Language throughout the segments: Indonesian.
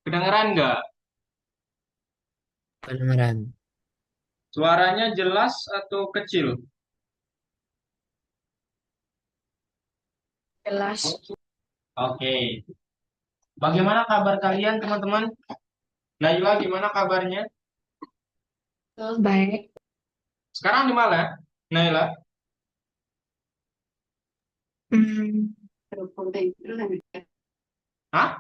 Kedengeran nggak? Kedengeran. Suaranya jelas atau kecil? Jelas. Oke. Bagaimana kabar kalian, teman-teman? Naila, gimana kabarnya? Baik. Sekarang di mana, Naila? Hmm, Hah?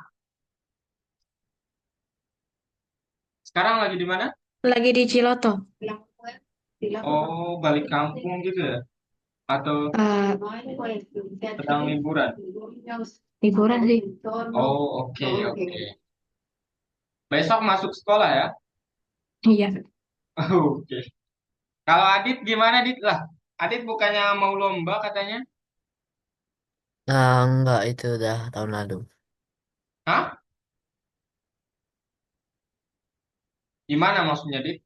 Sekarang lagi di mana? lagi di Ciloto. Oh, balik kampung gitu ya? Atau Eh, sedang liburan? liburan sih. Oh, oke, oke. Besok masuk sekolah ya? Iya. Oke. Kalau Adit gimana, Adit lah? Adit bukannya mau lomba katanya? Enggak, itu udah tahun lalu. Hah? Gimana maksudnya, Adit?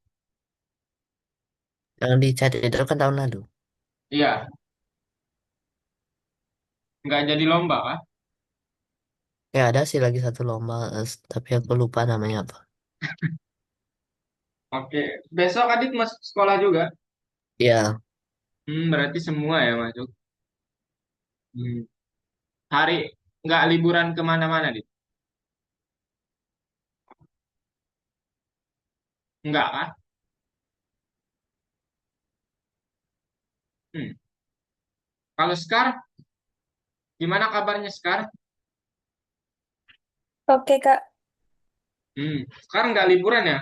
Yang di chat itu kan tahun lalu. Iya, nggak jadi lomba kah? Ya ada sih lagi satu lomba, tapi aku lupa namanya apa. Oke. Besok Adit masuk sekolah juga? Ya, Berarti semua ya masuk. Hmm. Hari nggak liburan kemana-mana, Dit? Nggak kan? Hmm. Kalau sekarang, gimana kabarnya sekarang? Oke, Kak. Sekarang nggak liburan ya?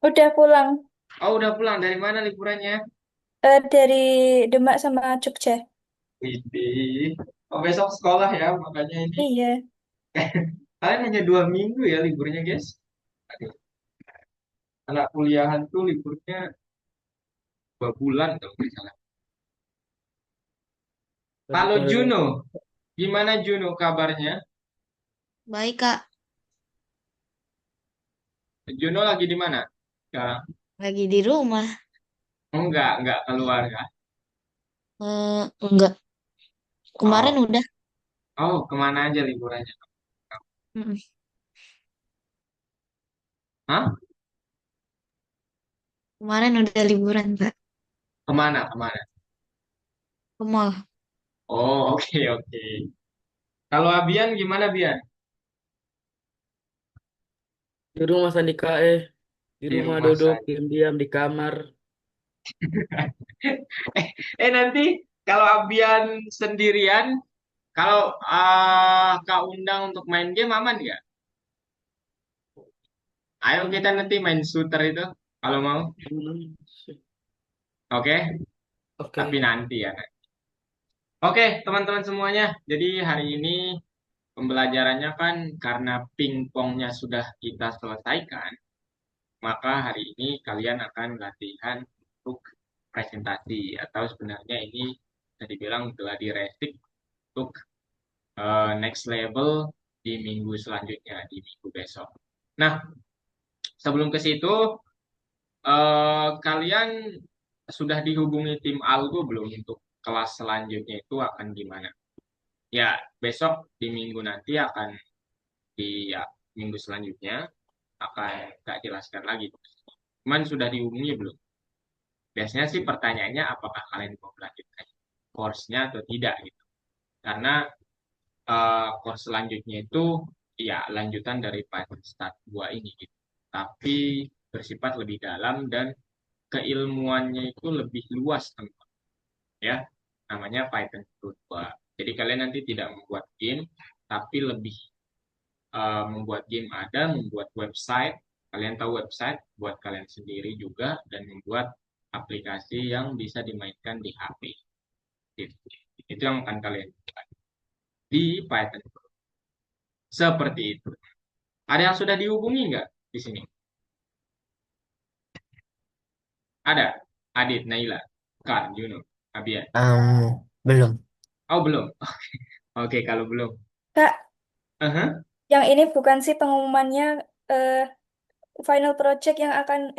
Udah pulang Oh, udah pulang. Dari mana liburannya? dari Demak sama Jogja. Widih. Oh, besok sekolah ya, makanya ini. Iya. Kalian hanya 2 minggu ya liburnya, guys. Aduh, anak kuliahan tuh liburnya 2 bulan kalau nggak salah. Halo betul. Juno, gimana Juno kabarnya? Baik, Kak. Juno lagi di mana? Sekarang? Lagi di rumah. Oh, enggak keluar ya? Enggak. Oh, Kemarin udah. oh, kemana aja liburannya? Mm-mm. Hah? Kemarin udah liburan, Kak. Kemana? Kemana? Ke mall. Oh, oke, oke. Kalau Abian gimana, Bian? Di rumah Sandika di Di rumah rumah duduk saja. diam-diam di kamar. Nanti kalau Abian sendirian, kalau Kak undang untuk main game aman nggak? Ayo kita nanti main shooter itu, kalau mau. Oke, tapi Oke. nanti ya. Oke, teman-teman semuanya. Jadi hari ini pembelajarannya kan karena pingpongnya sudah kita selesaikan, maka hari ini kalian akan latihan untuk presentasi atau sebenarnya ini bisa dibilang gladi resik untuk next level di minggu selanjutnya, di minggu besok. Nah, sebelum ke situ, kalian sudah dihubungi tim Algo belum untuk kelas selanjutnya itu akan gimana? Ya, besok di minggu nanti akan di ya, minggu selanjutnya akan tak jelaskan lagi. Cuman sudah dihubungi belum? Biasanya sih pertanyaannya apakah kalian mau melanjutkan course-nya atau tidak gitu. Karena course selanjutnya itu ya lanjutan dari Python Start 2 ini gitu. Tapi bersifat lebih dalam dan keilmuannya itu lebih luas teman ya. Namanya Python Pro 2. Jadi kalian nanti tidak membuat game tapi lebih membuat game ada, membuat website. Kalian tahu website buat kalian sendiri juga dan membuat aplikasi yang bisa dimainkan di HP. Gitu. Itu yang akan kalian buat di Python. Seperti itu. Ada yang sudah dihubungi nggak di sini? Ada. Adit, Naila, Kar, Juno, Abian. Belum. Oh, belum. Oke, kalau belum. Kak, Aha. yang ini bukan sih pengumumannya final project yang akan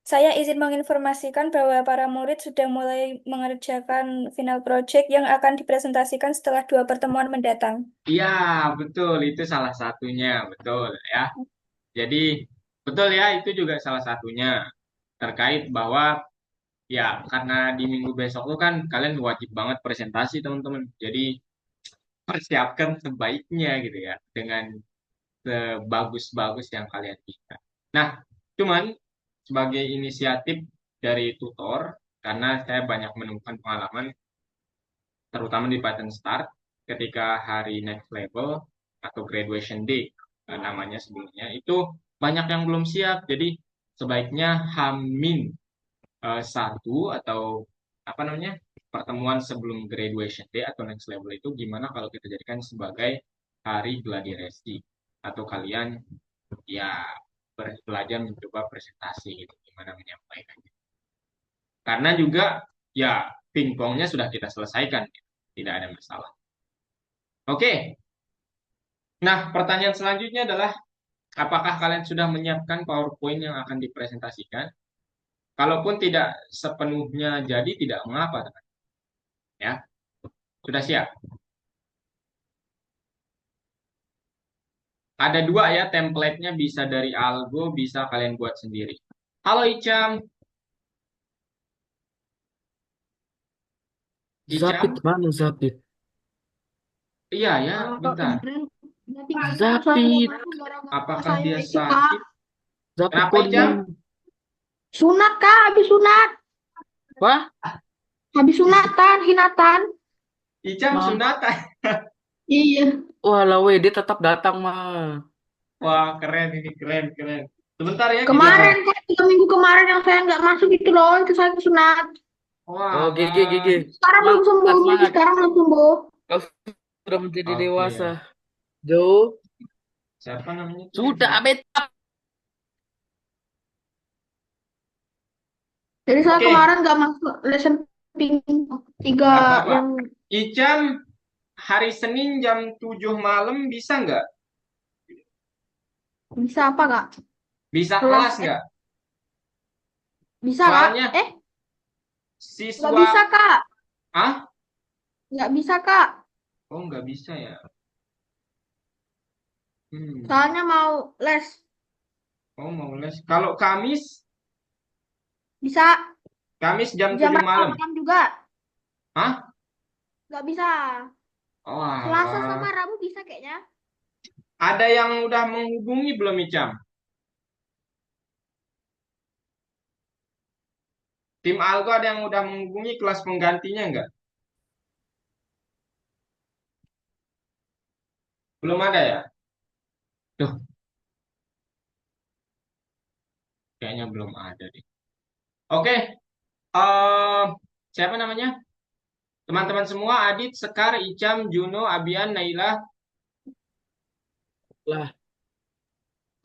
Saya izin menginformasikan bahwa para murid sudah mulai mengerjakan final project yang akan dipresentasikan setelah 2 pertemuan mendatang. Iya, betul. Itu salah satunya. Betul ya. Jadi, betul ya. Itu juga salah satunya. Terkait bahwa ya, karena di minggu besok tuh kan kalian wajib banget presentasi, teman-teman. Jadi, persiapkan sebaiknya gitu ya. Dengan sebagus-bagus yang kalian bisa. Nah, cuman sebagai inisiatif dari tutor, karena saya banyak menemukan pengalaman, terutama di Python Start, ketika hari next level atau graduation day, namanya sebelumnya, itu banyak yang belum siap. Jadi, sebaiknya Hamin satu atau apa namanya pertemuan sebelum graduation day atau next level itu gimana kalau kita jadikan sebagai hari gladi resi atau kalian ya belajar mencoba presentasi gitu gimana menyampaikannya karena juga ya pingpongnya sudah kita selesaikan gitu. Tidak ada masalah. Oke, nah pertanyaan selanjutnya adalah apakah kalian sudah menyiapkan PowerPoint yang akan dipresentasikan? Kalaupun tidak sepenuhnya jadi tidak mengapa teman ya. Sudah siap? Ada dua ya template-nya, bisa dari Algo, bisa kalian buat sendiri. Halo Icam. Zapit Icam? mana Zapit? Iya ya, Kalau bentar. kemarin berarti gagal saya Zapit, masuk gara-gara Apakah saya dia itu Kak. sakit? Zapit Kenapa kok di Icam? Sunat Kak, habis sunat. Wah, Habis sunatan, hinatan. Icam mah. sunatan. Iya. Walah, dia tetap datang mah. Wah, keren ini, keren, keren. Sebentar ya, kita. Kemarin Kak, 3 minggu kemarin yang saya nggak masuk itu loh, itu saya kesunat. Oh, Wah, GG, GG. Sekarang belum sembuh, Semangat, semangat. sekarang belum sembuh. Kau sudah menjadi oke. dewasa. Jo, Siapa namanya tuh? sudah beta. Jadi saya Oke, kemarin nggak masuk lesson tiga nggak apa-apa. yang Icam, hari Senin jam 7 malam bisa nggak? bisa apa Kak? Bisa Kelas kelas nggak? bisa Kak? Soalnya Nggak siswa... bisa Kak. Ah? Nggak bisa Kak. Oh, nggak bisa ya. Soalnya mau les. Oh, mau les. Kalau Kamis, Bisa Kamis jam jam 7 malam. malam juga. Hah? Nggak bisa. Oh, Selasa alah. sama Rabu bisa kayaknya. Ada yang udah menghubungi belum, Icam? Tim Algo ada yang udah menghubungi kelas penggantinya nggak? Belum ada ya? Tuh, kayaknya belum ada deh. Oke, siapa namanya? Teman-teman semua, Adit, Sekar, Icam, Juno, Abian, Naila. Lah,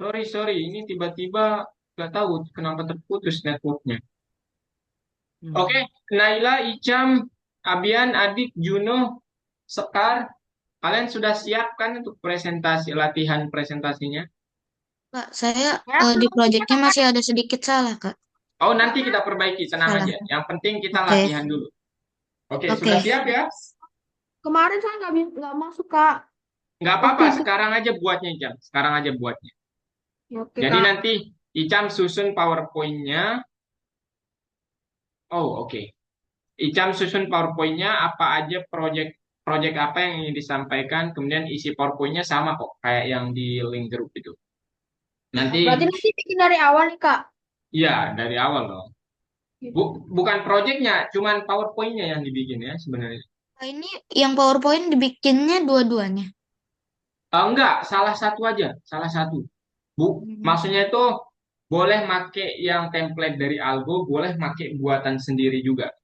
Sorry, ini tiba-tiba nggak tahu kenapa terputus networknya. Oke, Naila, Icam, Abian, Adit, Juno, Sekar, kalian sudah siap kan untuk latihan presentasinya? Kak, saya Ya, di proyeknya masih ada sedikit salah, Kak. Oh, nanti kita perbaiki, tenang Salah. aja. Yang penting kita Oke. latihan dulu. Oke, Oke. sudah siap ya? kemarin saya nggak masuk Kak. Nggak apa-apa, Oke. sekarang aja buatnya, Icam. Sekarang aja buatnya. Ya, oke Jadi Kak. nanti Icam susun PowerPoint-nya. Oh, oke. Icam susun PowerPoint-nya, apa aja project apa yang ingin disampaikan, kemudian isi PowerPoint-nya sama kok, kayak yang di link grup itu. Nanti, Berarti nanti bikin dari awal nih Kak. ya dari awal dong. Bukan project-nya, cuman PowerPoint-nya yang dibikin ya sebenarnya. Nah, ini yang PowerPoint dibikinnya dua-duanya. Enggak, salah satu aja, salah satu. Maksudnya itu boleh make yang template dari Algo, boleh make buatan sendiri juga.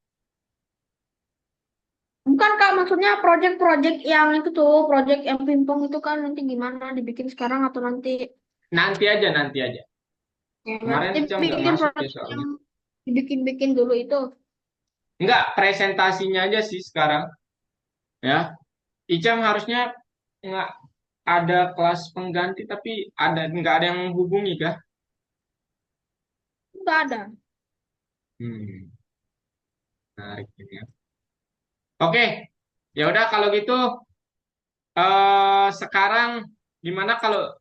Bukan Kak, maksudnya project-project yang itu tuh, project yang pingpong itu kan nanti gimana dibikin sekarang atau nanti? Nanti aja, nanti aja. Ya, Kemarin berarti Icam nggak bikin masuk ya project soalnya. yang dibikin dulu itu. Enggak, presentasinya aja sih sekarang. Ya, Icam harusnya nggak ada kelas pengganti, tapi nggak ada yang menghubungi kah? Nggak ada. Hmm, menarik ini ya. Oke, ya udah kalau gitu sekarang gimana kalau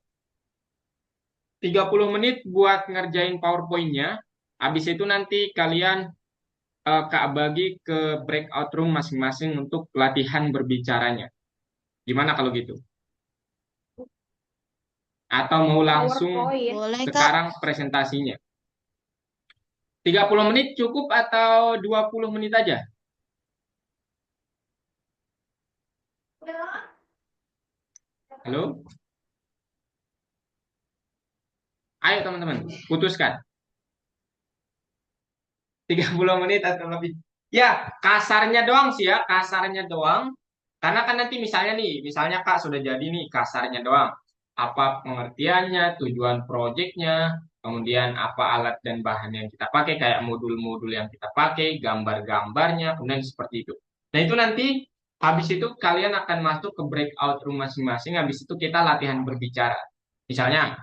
30 menit buat ngerjain PowerPoint-nya. Habis itu nanti kalian Kak bagi ke breakout room masing-masing untuk latihan berbicaranya. Gimana kalau gitu? Atau mau langsung PowerPoint. Boleh, Kak. sekarang presentasinya? 30 menit cukup atau 20 menit aja? Halo? Ayo teman-teman, putuskan. 30 menit atau lebih. Ya, kasarnya doang sih ya, kasarnya doang. Karena kan nanti misalnya nih, misalnya Kak sudah jadi nih kasarnya doang. Apa pengertiannya, tujuan proyeknya, kemudian apa alat dan bahan yang kita pakai, kayak modul-modul yang kita pakai, gambar-gambarnya, kemudian seperti itu. Nah itu nanti, habis itu kalian akan masuk ke breakout room masing-masing, habis itu kita latihan berbicara. Misalnya,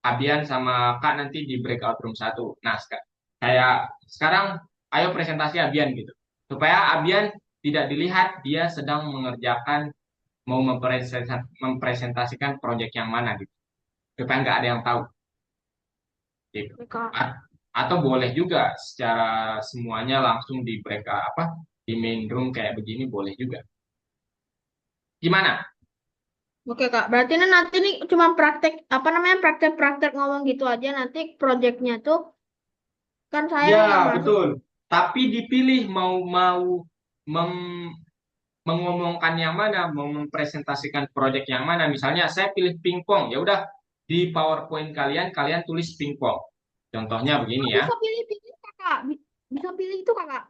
Abian sama Kak nanti di breakout room satu. Nah, kayak sekarang ayo presentasi Abian gitu. Supaya Abian tidak dilihat dia sedang mengerjakan mau mempresentasikan proyek yang mana gitu. Supaya nggak ada yang tahu gitu. Oke, Kak. Atau boleh juga secara semuanya langsung di di main room kayak begini boleh juga. Gimana? Oke, Kak. Berarti ini nanti nih cuma praktek, apa namanya, praktek-praktek ngomong gitu aja. Nanti proyeknya tuh, kan saya Ya, nggak masuk. betul. Tapi dipilih mau mau mem- mengomongkan yang mana, mau mempresentasikan proyek yang mana. Misalnya saya pilih pingpong, ya udah di PowerPoint kalian kalian tulis pingpong. Contohnya begini Oh, ya. bisa pilih-pilih, Kakak. Bisa pilih itu, Kakak.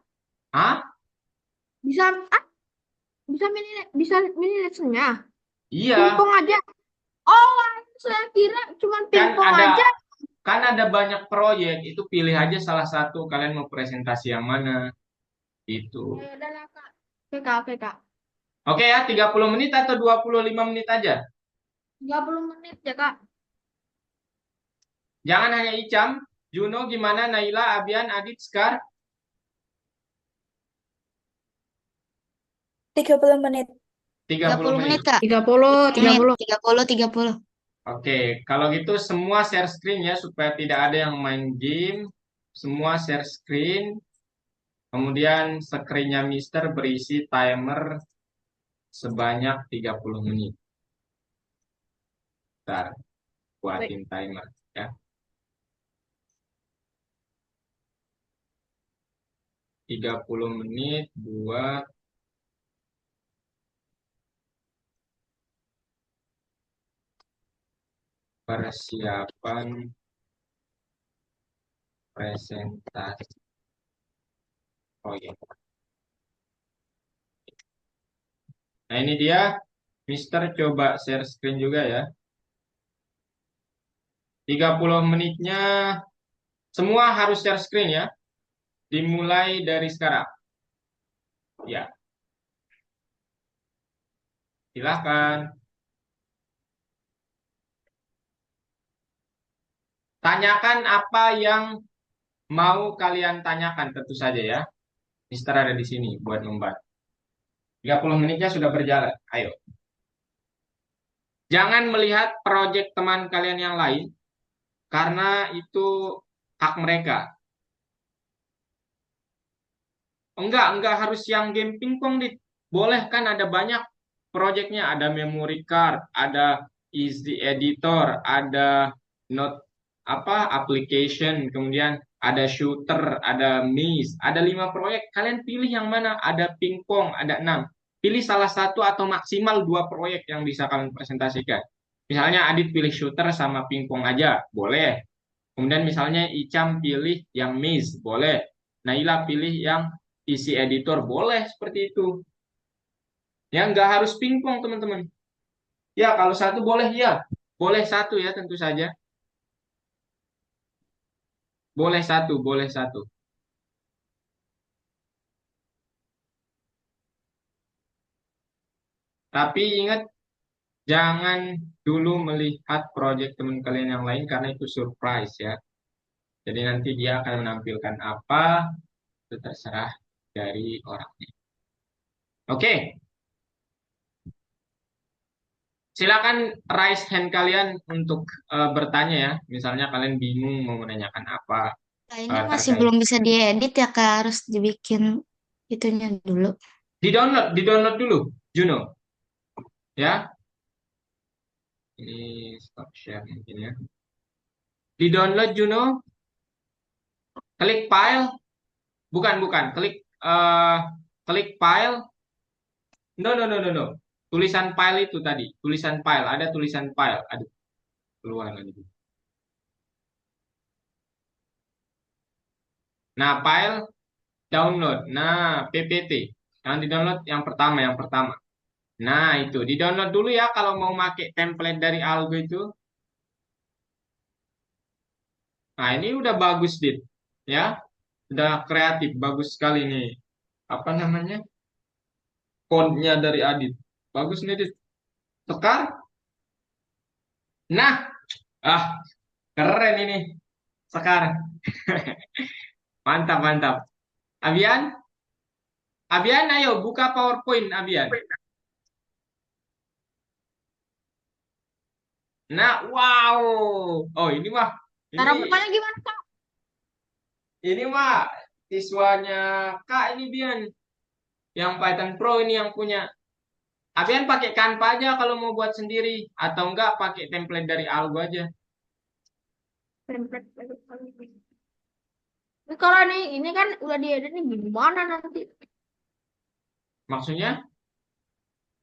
Ah, Bisa, ah, bisa milih lessonnya. iya, Pingpong aja. Oh, saya kira cuma kan pingpong ada aja. banyak proyek, itu pilih aja salah satu kalian mau presentasi yang mana itu. Ya udah lah, Kak. Oke, Kak. Oke, Kak. Oke ya, 30 menit atau 25 menit aja. 30 menit ya, Kak. Jangan hanya Icam, Juno gimana, Naila, Abian, Adit, Skar, 30 menit. 30 30 menit. menit, Kak. 30, 30. 30, 30. Oke, kalau gitu semua share screen ya supaya tidak ada yang main game. Semua share screen. Kemudian screen-nya Mister berisi timer sebanyak 30 menit. Bentar, Baik. buatin timer ya. 30 menit buat persiapan presentasi proyek. Nah, ini dia. Mister coba share screen juga ya. 30 menitnya semua harus share screen ya. Dimulai dari sekarang. Ya, silahkan. Tanyakan apa yang mau kalian tanyakan tentu saja ya. Mister ada di sini buat membantu. 30 menitnya sudah berjalan. Ayo. Jangan melihat proyek teman kalian yang lain karena itu hak mereka. Enggak harus yang game pingpong dit. Boleh kan ada banyak proyeknya, ada memory card, ada easy editor, ada note application, kemudian ada shooter, ada miss, ada 5 proyek. Kalian pilih yang mana? Ada pingpong, ada 6. Pilih salah satu atau maksimal 2 proyek yang bisa kalian presentasikan. Misalnya Adit pilih shooter sama pingpong aja, boleh. Kemudian misalnya Icam pilih yang miss, boleh. Naila pilih yang isi editor, boleh seperti itu. Ya nggak harus pingpong teman-teman. Ya kalau satu boleh ya, boleh satu ya tentu saja. Boleh satu, boleh satu. Tapi ingat jangan dulu melihat proyek teman kalian yang lain karena itu surprise ya. Jadi nanti dia akan menampilkan apa, itu terserah dari orangnya. Oke, silakan raise hand kalian untuk bertanya ya. Misalnya kalian bingung mau menanyakan apa Nah, ini masih terkait. belum bisa diedit ya Kak, harus dibikin itunya dulu. Di-download dulu, Juno. Ya, ini stop share mungkin ya. Di-download Juno, klik file, bukan, klik file. No, no, no, no, no. Tulisan file itu tadi, tulisan file, ada tulisan file. Aduh, keluar lagi. Nah, file download. Nah, PPT. Yang di-download yang pertama. Nah, itu di-download dulu ya kalau mau pakai template dari Algo itu. Nah, ini udah bagus, Dit. Ya, udah kreatif, bagus sekali nih. Apa namanya? Font-nya dari Adit. Bagus nih, Dit. Sekar. Nah, ah, keren ini. Sekar. Mantap, mantap. Abian, Abian, ayo buka PowerPoint, Abian. Nah, wow. Oh, Cara ini bukanya gimana, Kak? ini mah siswanya Kak ini Bian, yang Python Pro ini yang punya. Abian pakai Canva aja kalau mau buat sendiri, atau enggak pakai template dari Algo aja. Template. Ini kalau ini kan udah diedit nih gimana nanti? Maksudnya,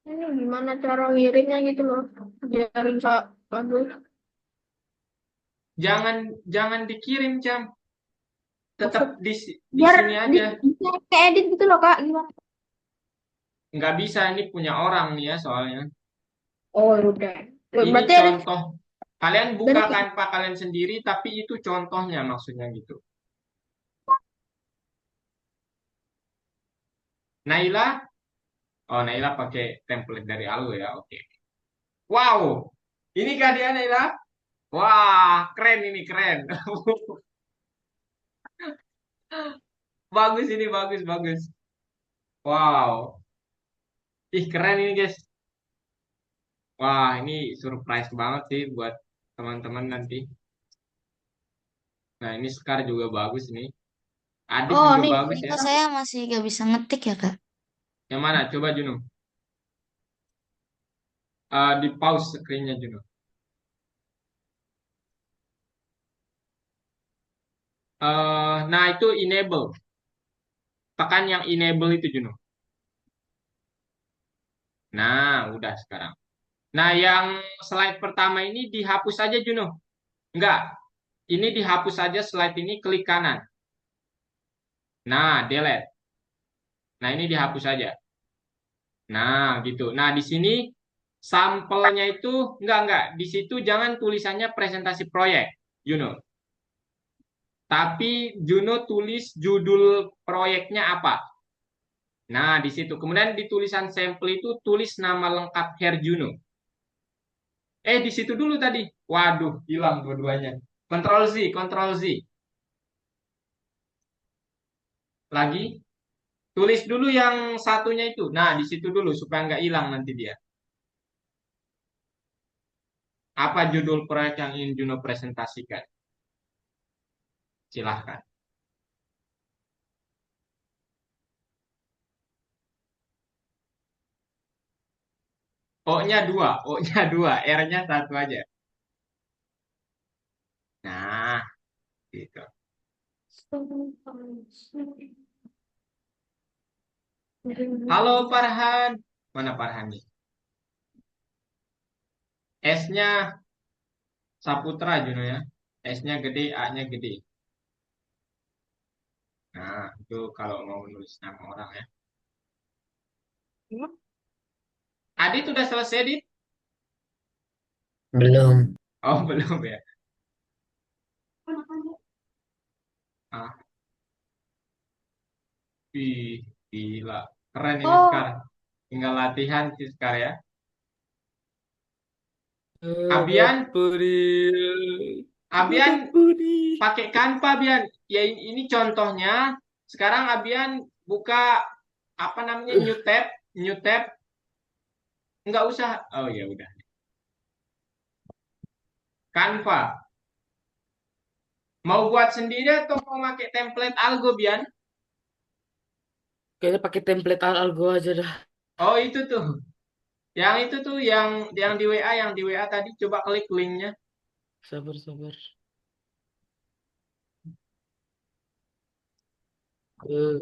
Ini gimana cara ngirimnya gitu loh. Biar bisa bagus. jangan jangan dikirim, Jam. Tetap Maksud di biar sini aja. bisa keedit gitu loh, Kak. Gimana? Nggak bisa, ini punya orang nih ya soalnya. Oh, ya udah. Ini Berarti ada contoh. Kalian buka dari Canva kalian sendiri, tapi itu contohnya maksudnya gitu. Naila, oh Naila pakai template dari Algo ya, oke. Wow, ini kah dia Naila? Wah, keren ini keren. Bagus ini bagus bagus. Wow, ih keren ini guys. Wah, ini surprise banget sih buat teman-teman nanti. Nah, ini Scar juga bagus nih. Adit Oh, juga nih. bagus Ini ya. kok saya masih gak bisa ngetik ya Kak. Yang mana? Coba Juno. Di pause screen-nya Juno. Nah, itu enable. Tekan yang enable itu Juno. Nah, udah sekarang. Nah, yang slide pertama ini dihapus saja Juno. Enggak, ini dihapus saja slide ini, klik kanan. Nah, delete. Nah, ini dihapus saja. Nah, gitu. Nah, di sini sampelnya itu enggak. Di situ jangan tulisannya presentasi proyek, Juno. Tapi Juno tulis judul proyeknya apa. Nah, di situ. Kemudian di tulisan sampel itu tulis nama lengkap Herjuno. Di situ dulu tadi. Waduh, hilang dua-duanya. Ctrl Z, Ctrl Z. Lagi. Tulis dulu yang satunya itu. Nah, di situ dulu supaya nggak hilang nanti dia. Apa judul proyek yang ingin Juno presentasikan? Silahkan. O-nya dua, R-nya satu aja. Nah, gitu. Halo Farhan. Mana Farhan nih? S-nya Saputra Juno ya. S-nya gede, A-nya gede. Nah, itu kalau mau nulis nama orang ya. Adit udah selesai, Dit? Belum. Oh, belum ya. Ah, ih, gila. Keren ini Oh, sekarang. Tinggal latihan sih sekarang ya. Abian, April. Abian Budi. pakai Canva, Bian. Ya ini contohnya. Sekarang Abian buka apa namanya new tab. Nggak usah. Oh ya udah. Canva. Mau buat sendiri atau mau pakai template Algo, Bian? Kayaknya pakai template algo aja dah. Oh itu tuh. Yang itu tuh yang di WA, yang di WA tadi coba klik linknya. Sabar, sabar. Eh,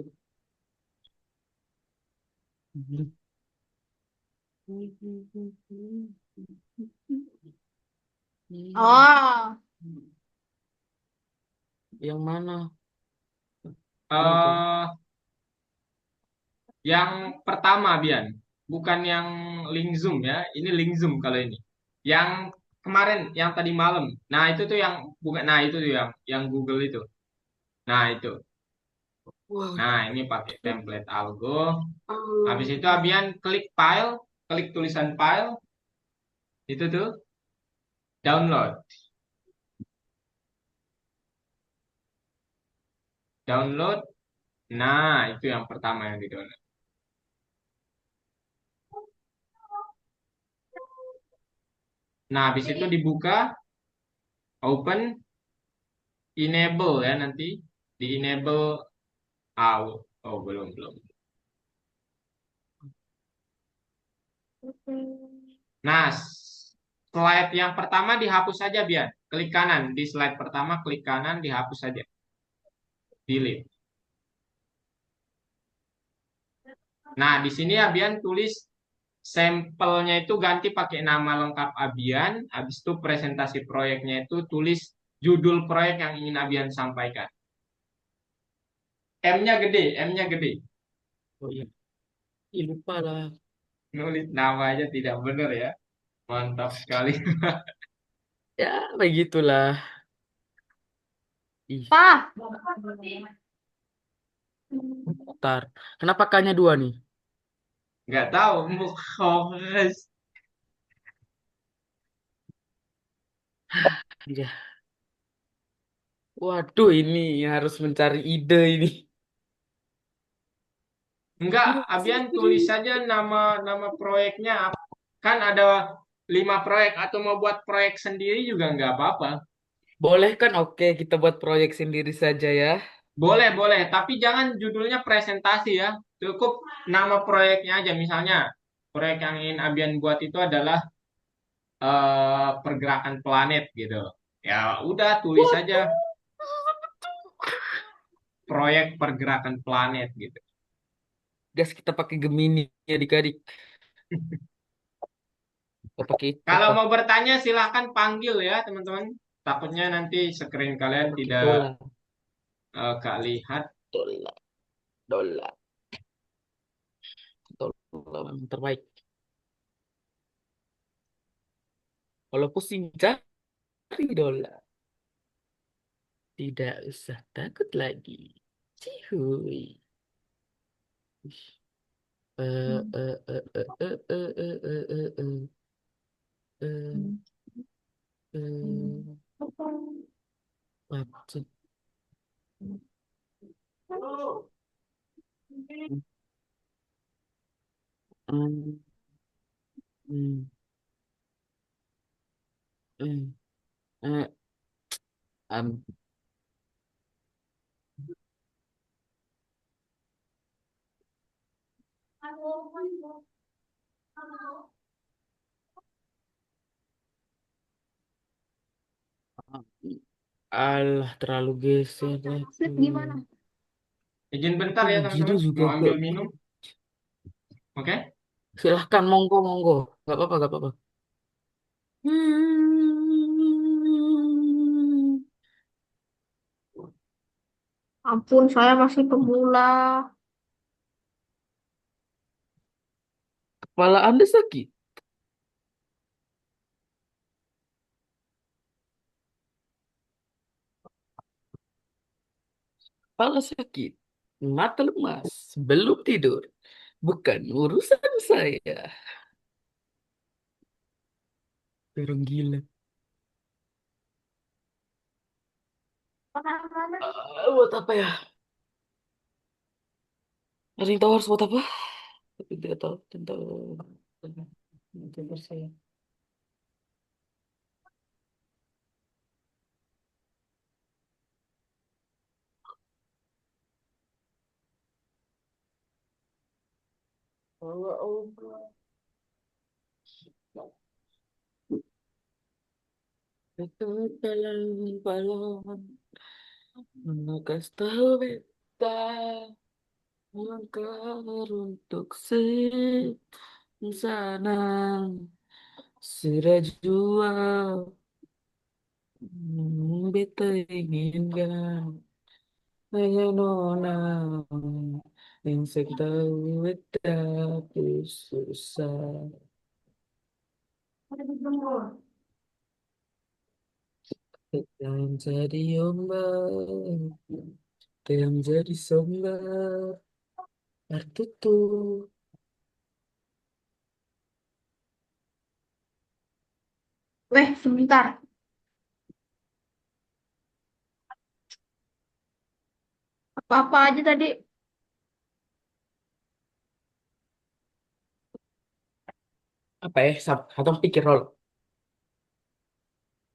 Oh, Yang mana? Ini kok. eh yang pertama, Bian. Bukan yang link Zoom ya. Ini link Zoom kalau ini. Yang kemarin, yang tadi malam. Nah, itu tuh yang bukan, nah itu tuh yang Google itu. Nah, itu. Wah, Nah, ini pakai template Algo. Habis itu Abian klik file, klik tulisan file, itu tuh download. Download. Nah, itu yang pertama yang di-download. Nah, habis itu dibuka, open, enable ya nanti. Di enable out. Oh, belum. Nah, slide yang pertama dihapus saja, Bian. Klik kanan. Di slide pertama, klik kanan, dihapus saja. Delete. Nah, di sini Abian tulis sampelnya itu ganti pakai nama lengkap Abian. Habis itu presentasi proyeknya itu tulis judul proyek yang ingin Abian sampaikan. M-nya gede. oh iya. Ih, lupa lah. Nulis nama aja tidak benar ya. Mantap sekali. Ya, begitulah. Ih, Pak. ntar. Kenapa K-nya 2 nih? Nggak tahu. Mukholes. Iya. Waduh, ini harus mencari ide ini. Enggak, Abian tulis saja nama proyeknya. Kan ada 5 proyek atau mau buat proyek sendiri juga nggak apa-apa. Boleh kan? Oke, kita buat proyek sendiri saja ya. Boleh. Tapi jangan judulnya presentasi ya. Cukup nama proyeknya aja. Misalnya, proyek yang ingin Abian buat itu adalah pergerakan planet gitu. Ya udah, tulis saja proyek pergerakan planet gitu. Gas kita pakai Gemini ya adik-adik. Kita pakai itu Kalau apa? mau bertanya silahkan panggil ya teman-teman. Takutnya nanti screen kalian Pakai tidak dolar. lihat. Dolar. Dolar. Dolar memang terbaik. Kalau pusing cari dolar. Tidak usah takut lagi. Cihuy. Eh, eh, eh, eh, eh, eh, eh, eh, eh, eh, eh, maksud. Hmm, hmm, hmm, eh, am- Alah, terlalu geser lagi. Slip gimana? Izin bentar ya Gini teman-teman, juga mau ambil gak. minum. Oke? Silahkan, monggo, monggo. Gak apa-apa, gak apa-apa. Hmm. Ampun, saya masih pemula. Kepala Anda sakit. Kepala sakit. Mata lemas. Belum tidur. Bukan urusan saya. Orang gila. Mana-mana. Buat apa ya? Ada yang tahu harus buat apa? Tapi tidak tahu tentang saya. Allah Allah. Itu dalam balon menegas tahu beta langkah untuk sana sudah jual beta inginkan hanya nona yang saya tahu beta susah yang jadi ombak yang jadi sumber tertutup. Weh, sebentar. Apa-apa aja tadi. Apa ya? Atau pikir roll.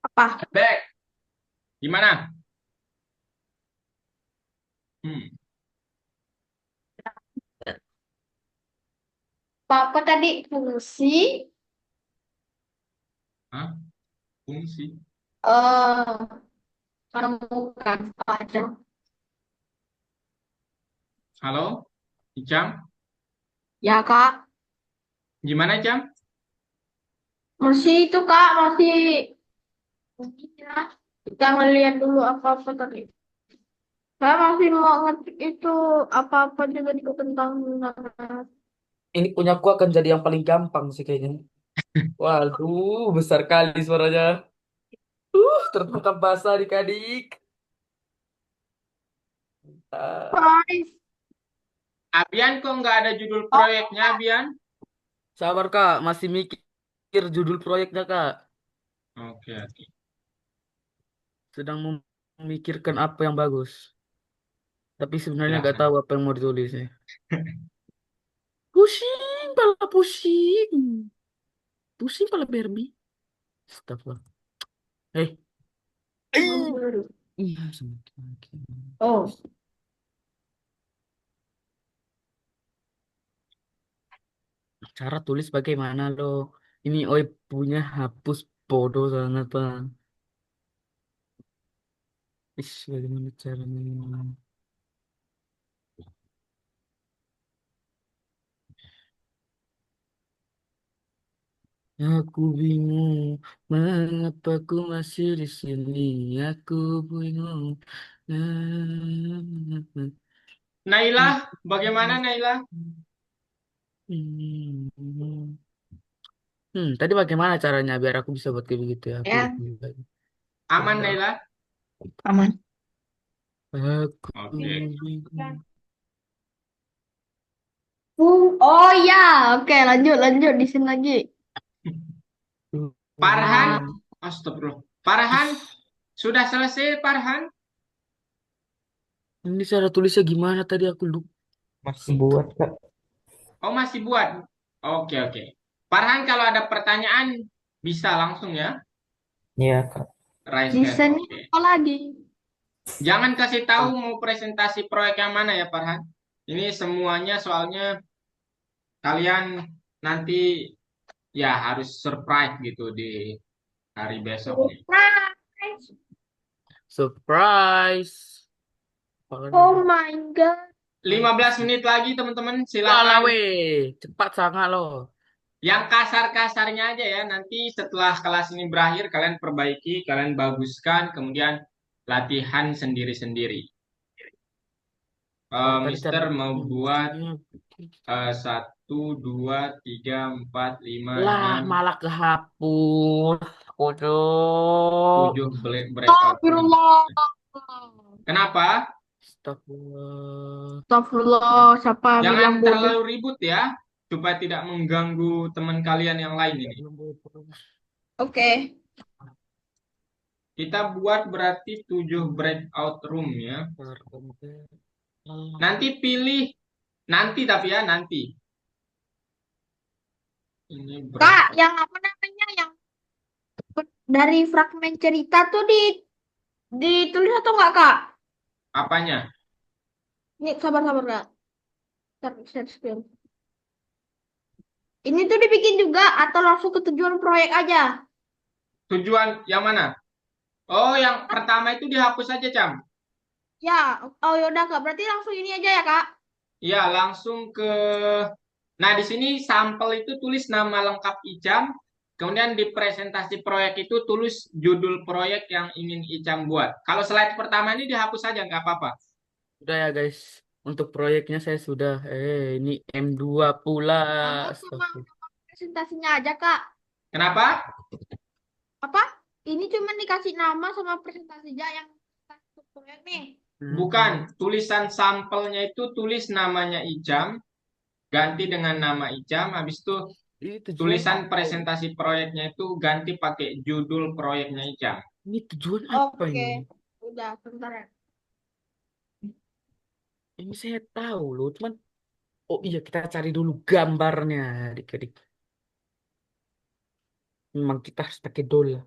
Apa? Back. Gimana? Hmm. Apa tadi? Fungsi. Hah? Fungsi. Eh, Menemukan ada. Halo, Icam? Ya, Kak. Gimana, Icam? Masih itu, Kak. Masih. Ya. Kita ngeliat dulu apa-apa tadi. Saya masih mau ngetik itu apa-apa juga di tentang Ini punyaku akan jadi yang paling gampang sih kayaknya. Waduh, besar kali suaranya. Tertangkap basah adik-adik. Ah, price. Abian kok nggak ada judul proyeknya, Abian? sabar Kak, masih mikir judul proyeknya Kak. Oke, oke. Sedang memikirkan apa yang bagus. Tapi sebenarnya nggak Silahkan. tahu apa yang mau ditulisnya. Pusing, pala pusing. Pusing pala Barbie. Astagfirullah. Eh, iya semakin makin. Oh, Cara tulis bagaimana loh? Ini oi punya hapus bodoh sangat bang. Ish, bagaimana caranya? Aku bingung, mengapa aku masih di sini? Aku bingung. Nailah, bagaimana Nailah? Tadi bagaimana caranya biar aku bisa buat kayak begitu ya? Aku Ya, lupa lagi. Aman, Sebentar. Nailah? aman. Aku Oke. bingung. oh ya, oke lanjut di sini lagi. Farhan, Ah, astagfirullah. Farhan, sudah selesai, Farhan? Ini cara tulisnya gimana tadi aku lupa. Masih buat, Kak. Oh, masih buat? Oke, oke. Farhan, kalau ada pertanyaan, bisa langsung ya, Iya, Kak. raise di hand. sini Oke. apa lagi? Jangan kasih tahu mau presentasi proyek yang mana ya, Farhan. Ini semuanya soalnya kalian nanti ya harus surprise gitu di hari besok nih. Surprise. Surprise. Apaan Oh ini? my God. 15 menit lagi, teman-teman. Walah Silakan. weh, cepat sangat loh. Yang kasar-kasarnya aja ya. Nanti setelah kelas ini berakhir, kalian perbaiki, kalian baguskan, kemudian latihan sendiri-sendiri. Tadi cara Mister mau buat tulisnya. 1, 2, 3, 4, 5, Lah, 6, malah kehapus. Kocok. 7 breakout room. Astagfirullah. Kenapa? Astagfirullah. Astagfirullah, siapa yang Jangan bilang bodoh? terlalu ribut ya, supaya tidak mengganggu teman kalian yang lain ini. Oke. Kita buat berarti 7 breakout room ya. Nanti pilih, nanti tapi ya, nanti. Ini Kak, yang apa namanya, yang dari fragmen cerita tuh ditulis atau enggak, Kak? apanya? Ini sabar-sabar, Kak. Ntar share screen. Ini tuh dibikin juga atau langsung ke tujuan proyek aja? Tujuan yang mana? Oh, yang pertama itu dihapus aja, Cam. Ya, oh yaudah Kak. Berarti langsung ini aja ya, Kak? Ya, langsung ke. Nah, di sini sampel itu tulis nama lengkap Icam. Kemudian di presentasi proyek itu tulis judul proyek yang ingin Icam buat. Kalau slide pertama ini dihapus saja, nggak apa-apa. Udah ya guys, untuk proyeknya saya sudah. Ini M2 pula. Nama sama presentasinya aja, Kak. Kenapa? Apa? Ini cuma dikasih nama sama presentasinya yang proyek nih. Bukan, tulisan sampelnya itu tulis namanya Icam, ganti dengan nama Icam, habis itu Ini tujuan tulisan apa? presentasi proyeknya itu ganti pakai judul proyeknya Icam. Ini tujuan apa Oke. ini? Udah, bentar ya. Ini saya tahu loh, cuman oh iya kita cari dulu gambarnya, adik-adik. Memang kita harus pakai dol.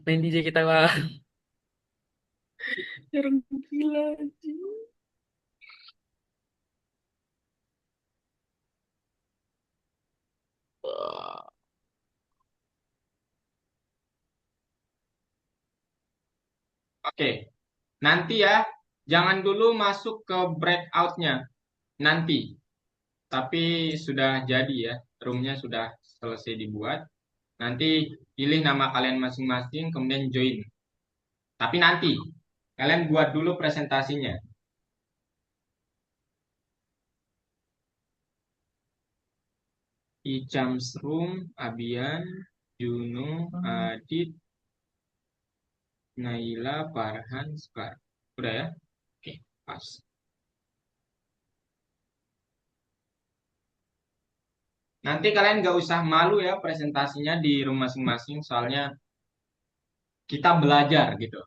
Main DJ kita lah. Orang gila anjing. Wah. Oke, nanti ya, jangan dulu masuk ke breakout-nya. Nanti, tapi sudah jadi ya, roomnya sudah selesai dibuat. Nanti pilih nama kalian masing-masing, kemudian join. Tapi nanti, kalian buat dulu presentasinya. Icam's Room, Abian, Juno, Adit, Naila, Farhan, Sekar. Udah ya? Oke, pas. Nanti kalian nggak usah malu ya presentasinya di rumah masing-masing, soalnya kita belajar gitu.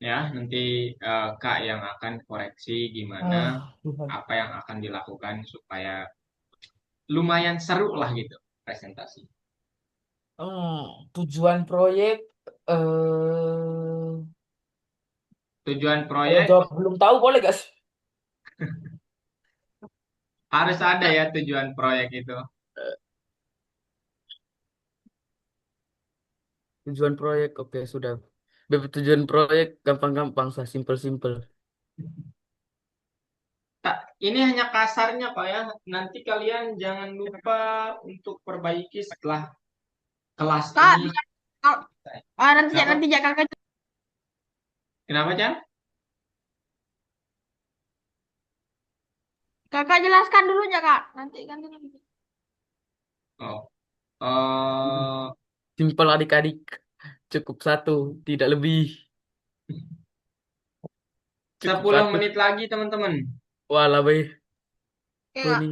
Ya, nanti Kak yang akan koreksi gimana, Tuhan. apa yang akan dilakukan supaya lumayan seru lah gitu presentasi. Tujuan proyek Tujuan kalau proyek jawab belum tahu boleh gak sih? harus ada ya tujuan proyek itu. Tujuan proyek oke sudah. Tujuan proyek gampang-gampang sah simpel-simpel. Ini hanya kasarnya Pak ya. Nanti kalian jangan lupa untuk perbaiki setelah kelas Kak, ini. nanti Kenapa? nanti ya Kakak. Kenapa, Chan? Kakak jelaskan dulu ya, Kak. Nanti ganti lagi. Oh. Eh, Simpel adik-adik. Cukup satu, tidak lebih. Cukup 10 satu. menit lagi, teman-teman. Walah, bay. Oke, Kak. Ini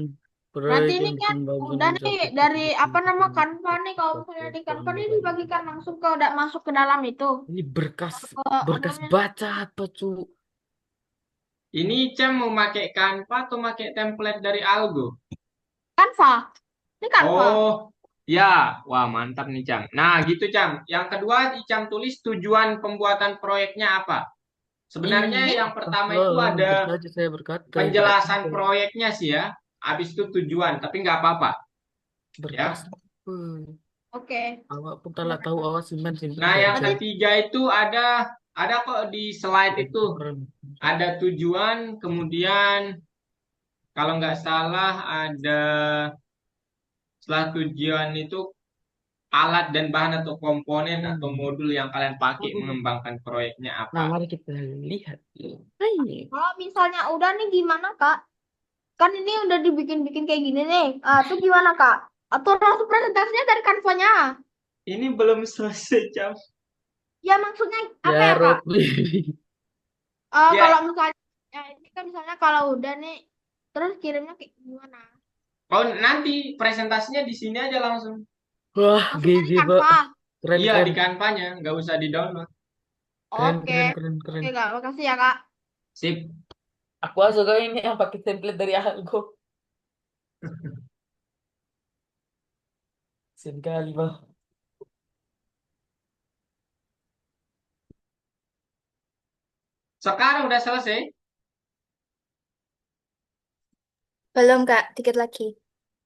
Nanti proyek ini yang kan kembali udah nih dari apa nama Canva nih, kalau misalnya di Canva ini dibagikan langsung ke udah masuk ke dalam itu. Ini berkas Apa namanya? baca apa cu? Ini Cam mau pakai Canva atau pakai template dari Algo? Canva. Ini Canva. Oh, ya. Wah, mantap nih, Cam. Nah, gitu, Cam. Yang kedua, Cam tulis tujuan pembuatan proyeknya apa. Sebenarnya Ini yang pertama itu ada saja saya berkata penjelasan proyeknya sih ya. Habis itu tujuan, tapi nggak apa-apa. berkas. Oke. Awak pun tak tahu awak simpan Nah, yang ketiga itu ada kok di slide itu. Ada tujuan, kemudian kalau nggak salah ada setelah tujuan itu alat dan bahan atau komponen atau modul yang kalian pakai mengembangkan proyeknya Nah, apa. mari kita lihat. Hai. Kalau misalnya udah nih gimana, Kak? Kan ini udah dibikin-bikin kayak gini nih. Tuh gimana, Kak? Atau langsung presentasinya dari Canva-nya? Ini belum selesai jam. Ya maksudnya apa Ya, ya Kak? Robby. Kalau Ya, misalnya, ya ini kan misalnya kalau udah nih, terus kirimnya kayak gimana? oh nanti presentasinya di sini aja langsung. Wah, Maksudnya di GG, Pak. Canva. Keren, Iya, keren. di Canva-nya, nggak usah di-download. Keren, Oke, keren, keren, oke keren. Kak, makasih ya Kak. Sip. Aku suka ini yang pakai template dari Algo. Keren kali, Pak. Sekarang udah selesai. Belum, Kak. Dikit lagi.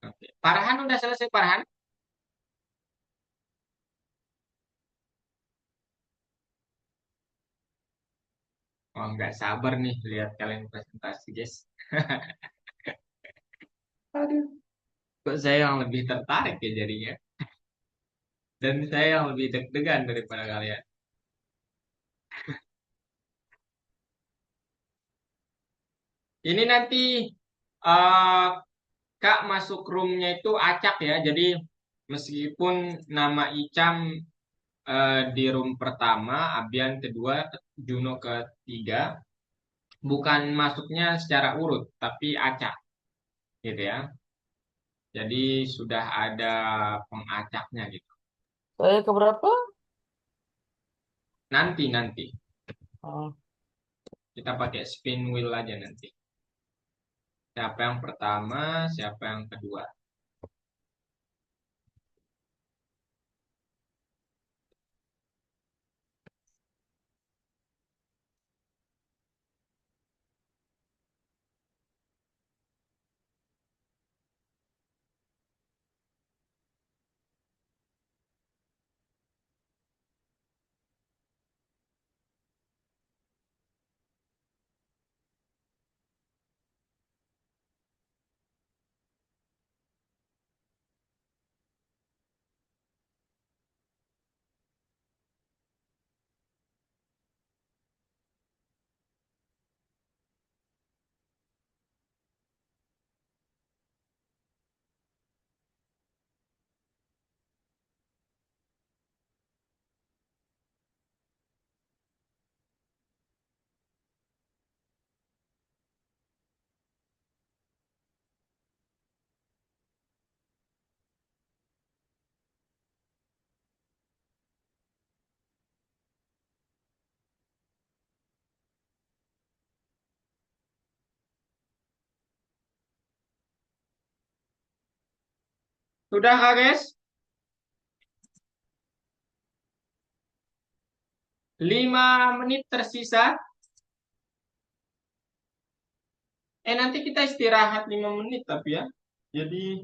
Oke. Farhan udah selesai, Farhan? Oh, nggak sabar nih lihat kalian presentasi, guys. Aduh. Kok saya yang lebih tertarik ya jadinya. Dan saya yang lebih deg-degan daripada kalian. Ini nanti eh Kak masuk roomnya itu acak ya. Jadi meskipun nama Icam di room pertama, Abian kedua, Juno ketiga, bukan masuknya secara urut, tapi acak gitu ya. Jadi sudah ada pengacaknya gitu. Saya keberapa? Nanti Oh, kita pakai spin wheel aja nanti. Siapa yang pertama, siapa yang kedua. Sudah Kak guys? 5 menit tersisa. Nanti kita istirahat 5 menit tapi ya. Jadi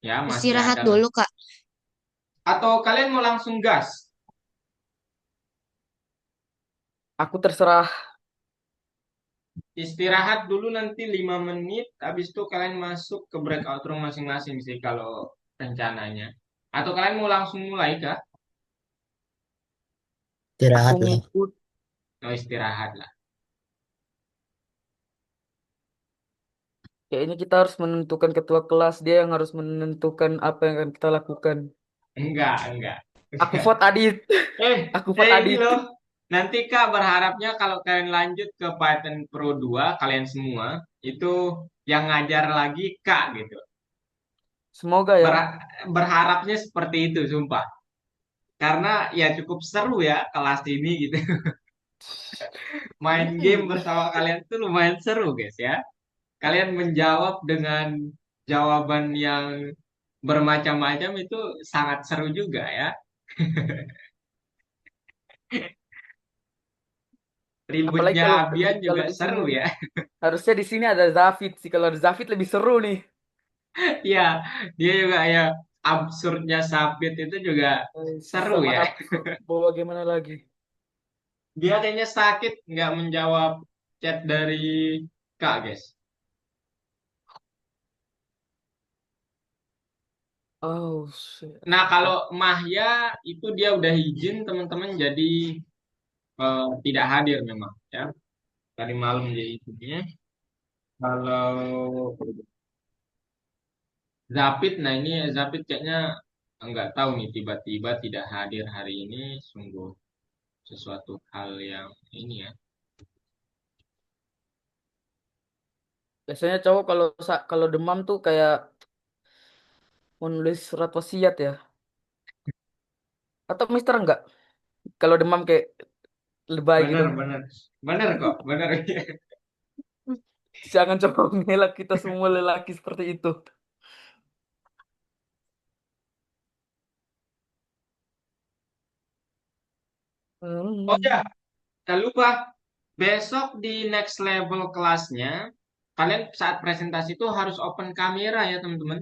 ya masih Istirahat ada lah. dulu, Kak. Atau kalian mau langsung gas? aku terserah. Istirahat dulu nanti 5 menit. Habis itu kalian masuk ke breakout room masing-masing sih kalau rencananya. Atau kalian mau langsung mulai kah? Aku Istirahat lah. ngikut. Oh istirahat lah. Kayaknya kita harus menentukan ketua kelas. Dia yang harus menentukan apa yang akan kita lakukan. Enggak. Aku vote Adit. Eh, Aku vote ini Adit. loh. Nanti Kak berharapnya kalau kalian lanjut ke Python Pro 2, kalian semua, itu yang ngajar lagi Kak gitu. Semoga ya. Berharapnya seperti itu, sumpah. Karena ya cukup seru ya kelas ini gitu. Main game Hmm. bersama kalian tuh lumayan seru guys ya. Kalian menjawab dengan jawaban yang bermacam-macam itu sangat seru juga ya. Apalagi Ributnya kalau Abian kalau juga di sini seru ya. harusnya di sini ada Zafid sih. Kalau ada Zafid lebih seru nih. Iya, dia juga ya absurdnya Sabit itu juga seru Sama ya. absurd. Mau bagaimana lagi? Dia kayaknya sakit nggak menjawab chat dari Kak, guys. Oh, shit. Nah, kalau Mahya itu dia udah izin teman-teman jadi tidak hadir memang ya. Tadi malam dia izinnya. Kalau Zapid, nah ini Zapid kayaknya nggak tahu nih tiba-tiba tidak hadir hari ini, sungguh sesuatu hal yang ini ya. Biasanya cowok kalau demam tuh kayak menulis surat wasiat ya. Atau Mister enggak? Kalau demam kayak lebay gitu. Bener, bener, bener kok, bener. Jangan coba mengelak kita semua lelaki seperti itu. Oh ya, Hmm. jangan lupa besok di next level kelasnya, kalian saat presentasi itu harus open kamera ya teman-teman.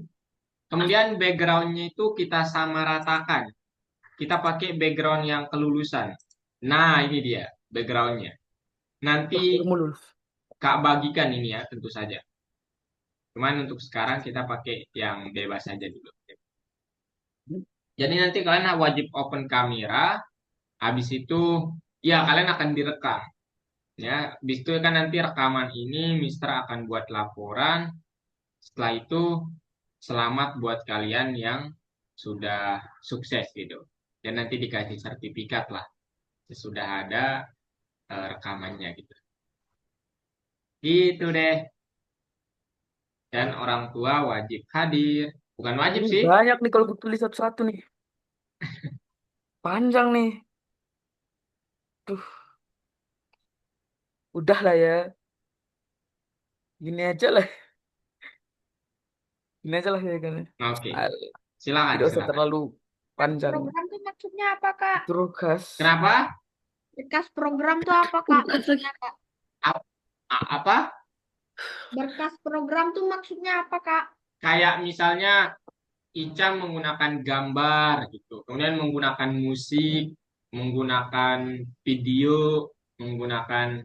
Kemudian backgroundnya itu kita samaratakan. Kita pakai background yang kelulusan. Nah, ini dia backgroundnya. Nanti Wah, kamu lulus. Kak bagikan ini ya, tentu saja. Cuman untuk sekarang kita pakai yang bebas saja dulu. Jadi nanti kalian wajib open kamera. Habis itu, ya kalian akan direkam. Ya, habis itu kan nanti rekaman ini Mister akan buat laporan. Setelah itu, selamat buat kalian yang sudah sukses gitu. Dan nanti dikasih sertifikat lah. Sesudah ada rekamannya gitu. Gitu deh. Dan orang tua wajib hadir. Bukan wajib Ini sih. banyak nih kalau gue tulis satu-satu nih. Panjang nih. Tuh, udah lah ya. Gini aja lah. Gini aja lah ya kan. Oke, Ah, silakan, tidak usah silakan. terlalu panjang. Program tuh maksudnya apa, Kak? Terus khas. Kenapa? Berkas program tuh apa, Kak? Maksudnya, Kak? Apa? Berkas program tuh maksudnya apa, Kak? Kayak misalnya Ica menggunakan gambar gitu, kemudian menggunakan musik, menggunakan video, menggunakan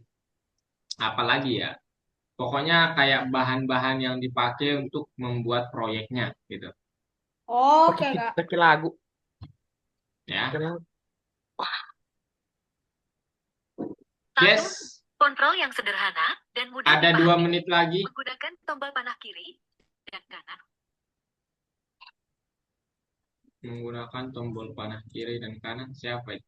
apa lagi ya? Pokoknya kayak bahan-bahan yang dipakai untuk membuat proyeknya gitu, Oke, Kak. Pakai lagu. ya. Pakai lagu. Yes, Kontrol yang sederhana dan mudah ada 2 dipahami menit lagi. menggunakan tombol panah kiri dan kanan. Menggunakan tombol panah kiri dan kanan. Siapa itu?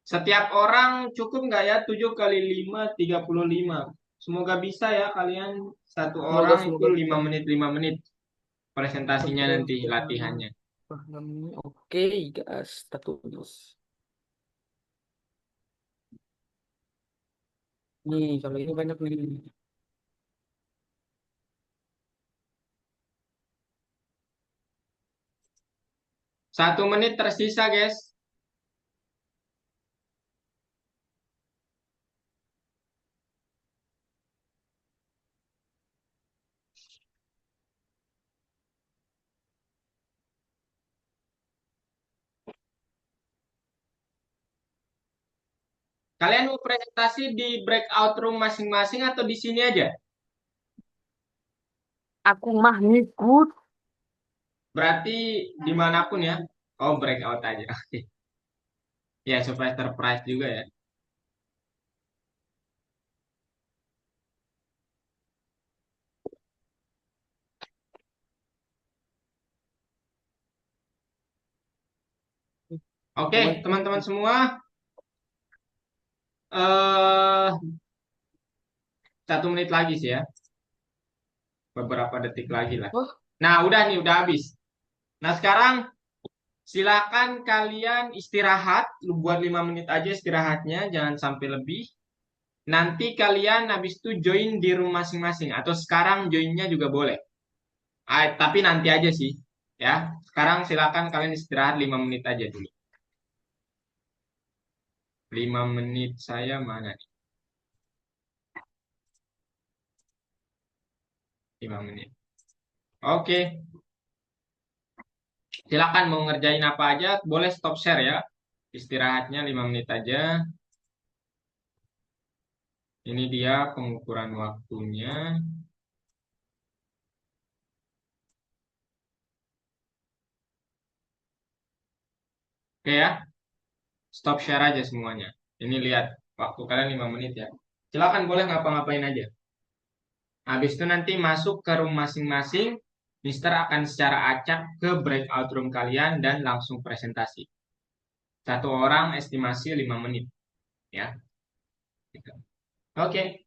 Setiap orang cukup nggak ya 7 kali 5, 35. Semoga bisa ya kalian satu Semoga orang itu semoga 5 bisa. menit 5 menit presentasinya Kontrol nanti sederhana. latihannya. Pahami. Oke, guys, kita tulis. Nih, kalau ini banyak nih. 1 menit tersisa guys. Kalian mau presentasi di breakout room masing-masing atau di sini aja? Aku mah ngikut. Berarti dimanapun ya. Oh breakout aja. Oke. Ya supaya surprise juga ya. Oke Teman, teman-teman semua. eh 1 menit lagi sih ya. Beberapa detik lagi lah. oh, Nah udah nih udah habis. Nah sekarang silakan kalian istirahat, lu buat 5 menit aja istirahatnya, jangan sampai lebih. Nanti kalian habis itu join di room masing-masing atau sekarang joinnya juga boleh. Tapi nanti aja sih, ya. Sekarang silakan kalian istirahat 5 menit aja dulu. 5 menit saya mana nih? 5 menit. Oke, silakan mau ngerjain apa aja, boleh stop share ya. Istirahatnya 5 menit aja. Ini dia pengukuran waktunya. Oke ya, stop share aja semuanya. Ini lihat waktu kalian 5 menit ya. Silakan boleh ngapa-ngapain aja. Habis itu nanti masuk ke room masing-masing. Mister akan secara acak ke breakout room kalian dan langsung presentasi. Satu orang estimasi 5 menit. Ya. Gitu. Oke.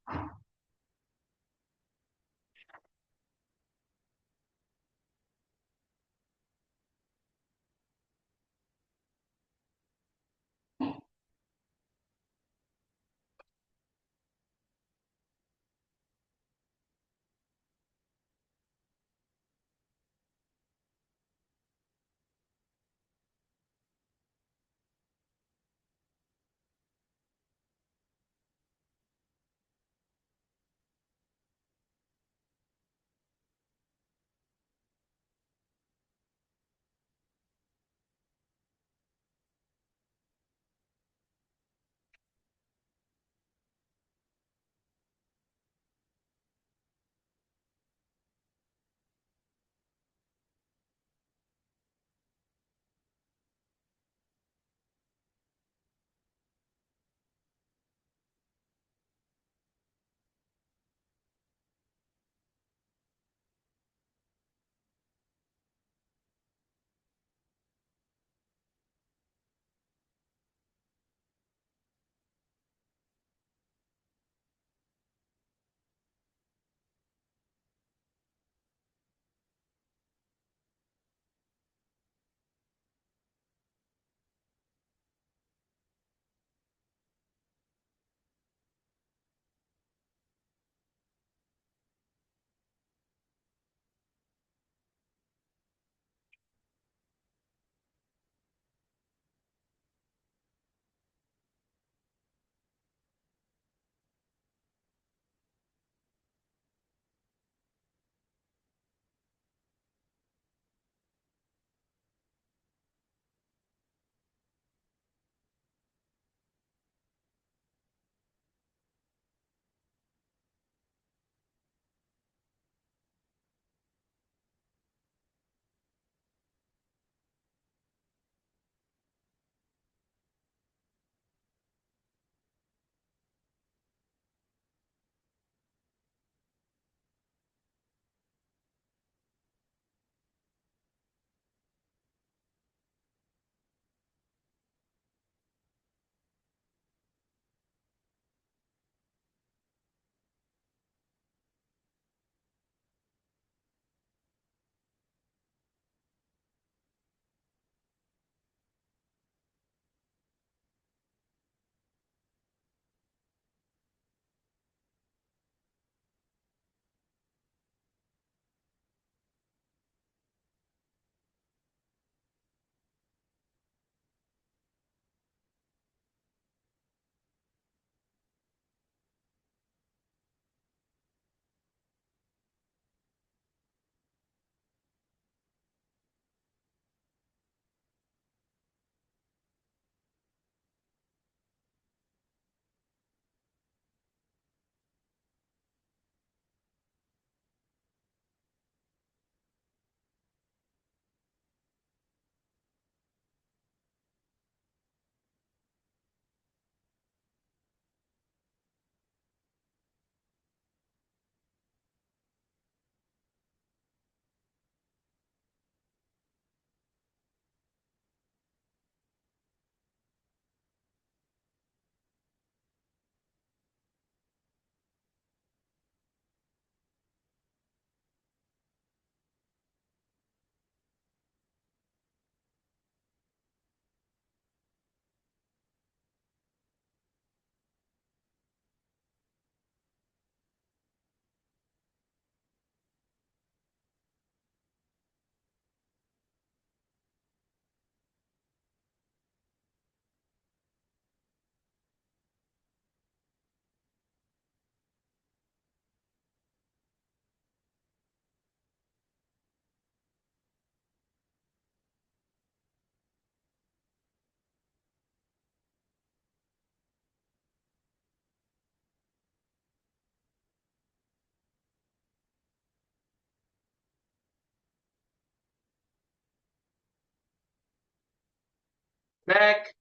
Back.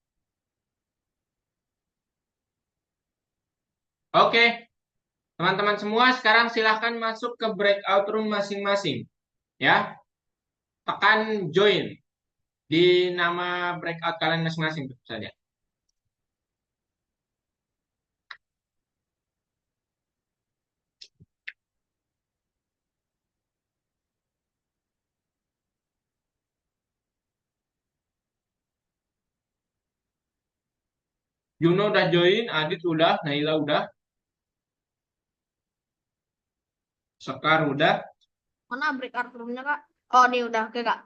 Oke. Teman-teman semua sekarang silahkan masuk ke breakout room masing-masing. Ya, tekan join di nama breakout kalian masing-masing tentu saja. Juno udah join, Adit udah, Naila udah, Sekar udah. Mana breakout roomnya kak? Oh ini udah oke kak.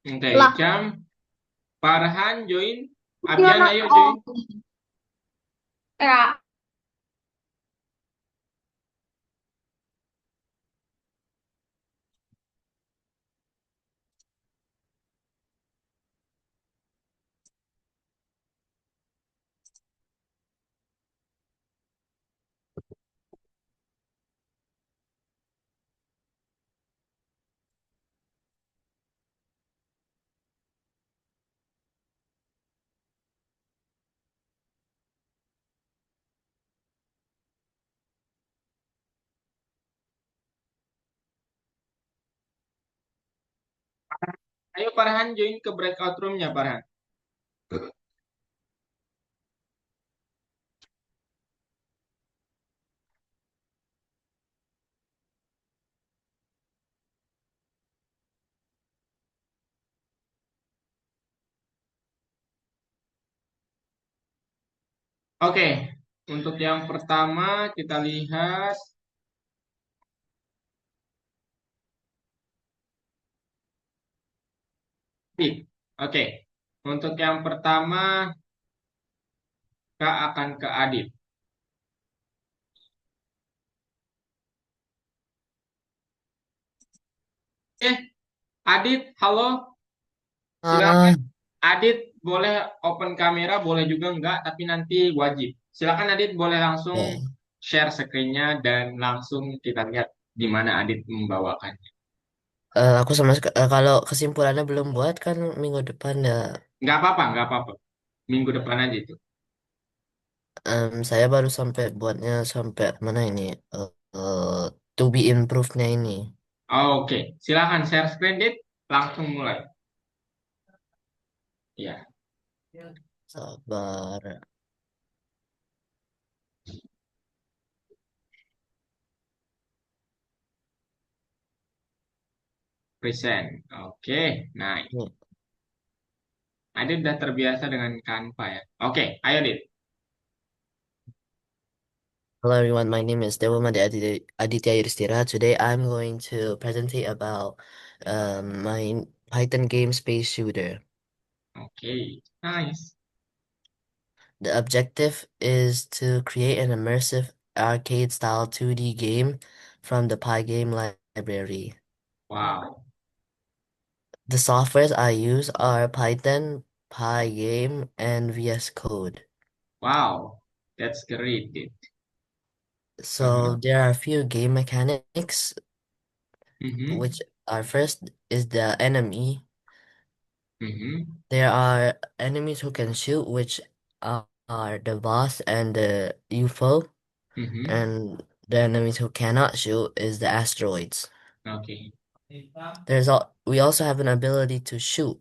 Oke, Lah, Icam, Farhan join, Abian gimana? ayo Oh, join. ya. Ayo Farhan join ke breakout roomnya Farhan. Oke, untuk yang pertama kita lihat. Adit. Oke, untuk yang pertama Kak akan ke Adit. Oke, Adit, halo. Ah, Silakan. Adit boleh open kamera, boleh juga enggak, tapi nanti wajib. Silakan Adit boleh langsung oke. share screen-nya dan langsung kita lihat di mana Adit membawakannya. Aku kalau kesimpulannya belum buat kan minggu depan ya. Nggak apa-apa, nggak apa-apa. Minggu depan aja itu. Saya baru sampai buatnya sampai mana ini? To be improved-nya ini. Oke, silakan share screen, Dit. Langsung mulai. Ya, Sabar. present. Oke, nice. Nih. Adit udah terbiasa dengan Canva ya. Oke, ayo Dit. Hello everyone, my name is Dewamadi Aditya Yudhistira. Today I'm going to present about my Python game Space Shooter. Oke, nice. The objective is to create an immersive arcade-style 2D game from the Pygame library. Wow, The softwares I use are Python, Pygame, and VS Code. wow, that's great, Dit. So there are a few game mechanics, Mhm, which are first is the enemy. mhm, There are enemies who can shoot, which are the boss and the UFO, mhm. and the enemies who cannot shoot is the asteroids. Oke. We also have an ability to shoot.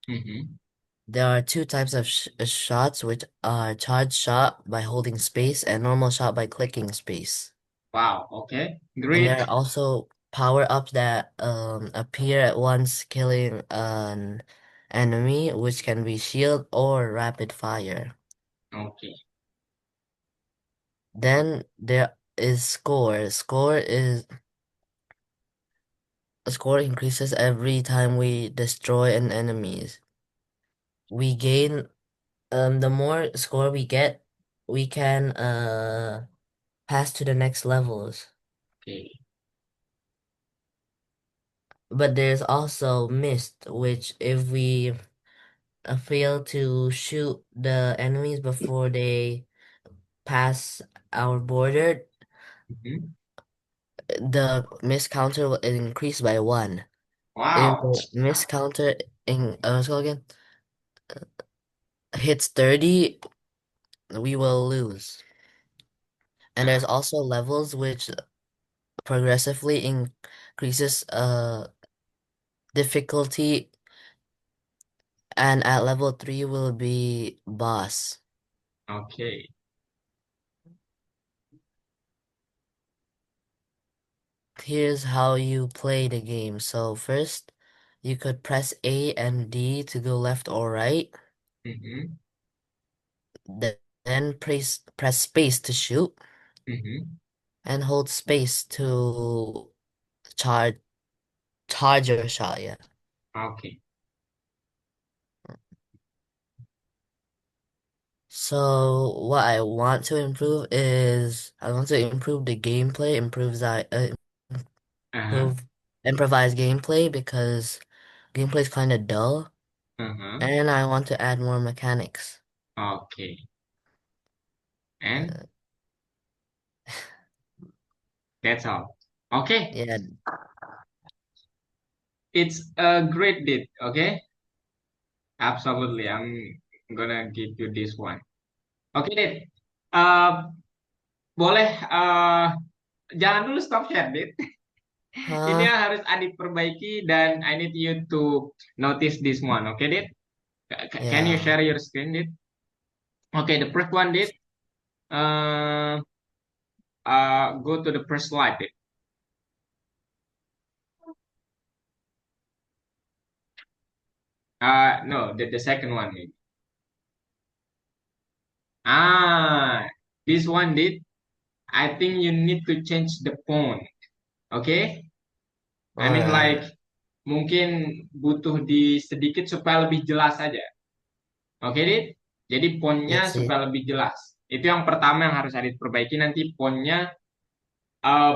Mhm. There are two types of shots, which are charge shot by holding space and normal shot by clicking space. Wow, oke, And there great. are also power-ups that appear at once killing an enemy, which can be shield or rapid fire. Oke, Then there is score. A score increases every time we destroy an enemies. We gain the more score we get, we can pass to the next levels. oke. But there's also mist, which if we fail to shoot the enemies before they pass our border, Mhm. the miss counter will increase by one. If Wow, the miss counter let's go again, hits 30, we will lose. And there's also levels which progressively increases difficulty, and at level 3 will be boss. Oke. Here's how you play the game. So first, you could press A and D to go left or right. Mhm, Then press space to shoot, mhm. and hold space to charge your shot. Yeah. Oke. So what I want to improve is I want to improve the gameplay, Aha, improve improvised gameplay because gameplay is kind of dull, aha. and I want to add more mechanics. Oke. And Uh, that's all. Okay, yeah. it's a great date. Okay, absolutely. I'm gonna give you this one. Oke, Dit. Uh, boleh jangan dulu stop share, Dit. Ini Huh? yang harus Adit perbaiki dan I need you to notice this one. Oke, Dit? Can you Yeah. share your screen, Dit? Okay, the first one, Dit. Uh, go to the first slide, Dit. No, the second one, maybe. This one, Dit. I think you need to change the font. Okay? I mean like Alright. mungkin butuh di sedikit supaya lebih jelas aja. Oke, Dit? Jadi fontnya Yes, supaya lebih jelas. Itu yang pertama yang harus Adit perbaiki. Nanti fontnya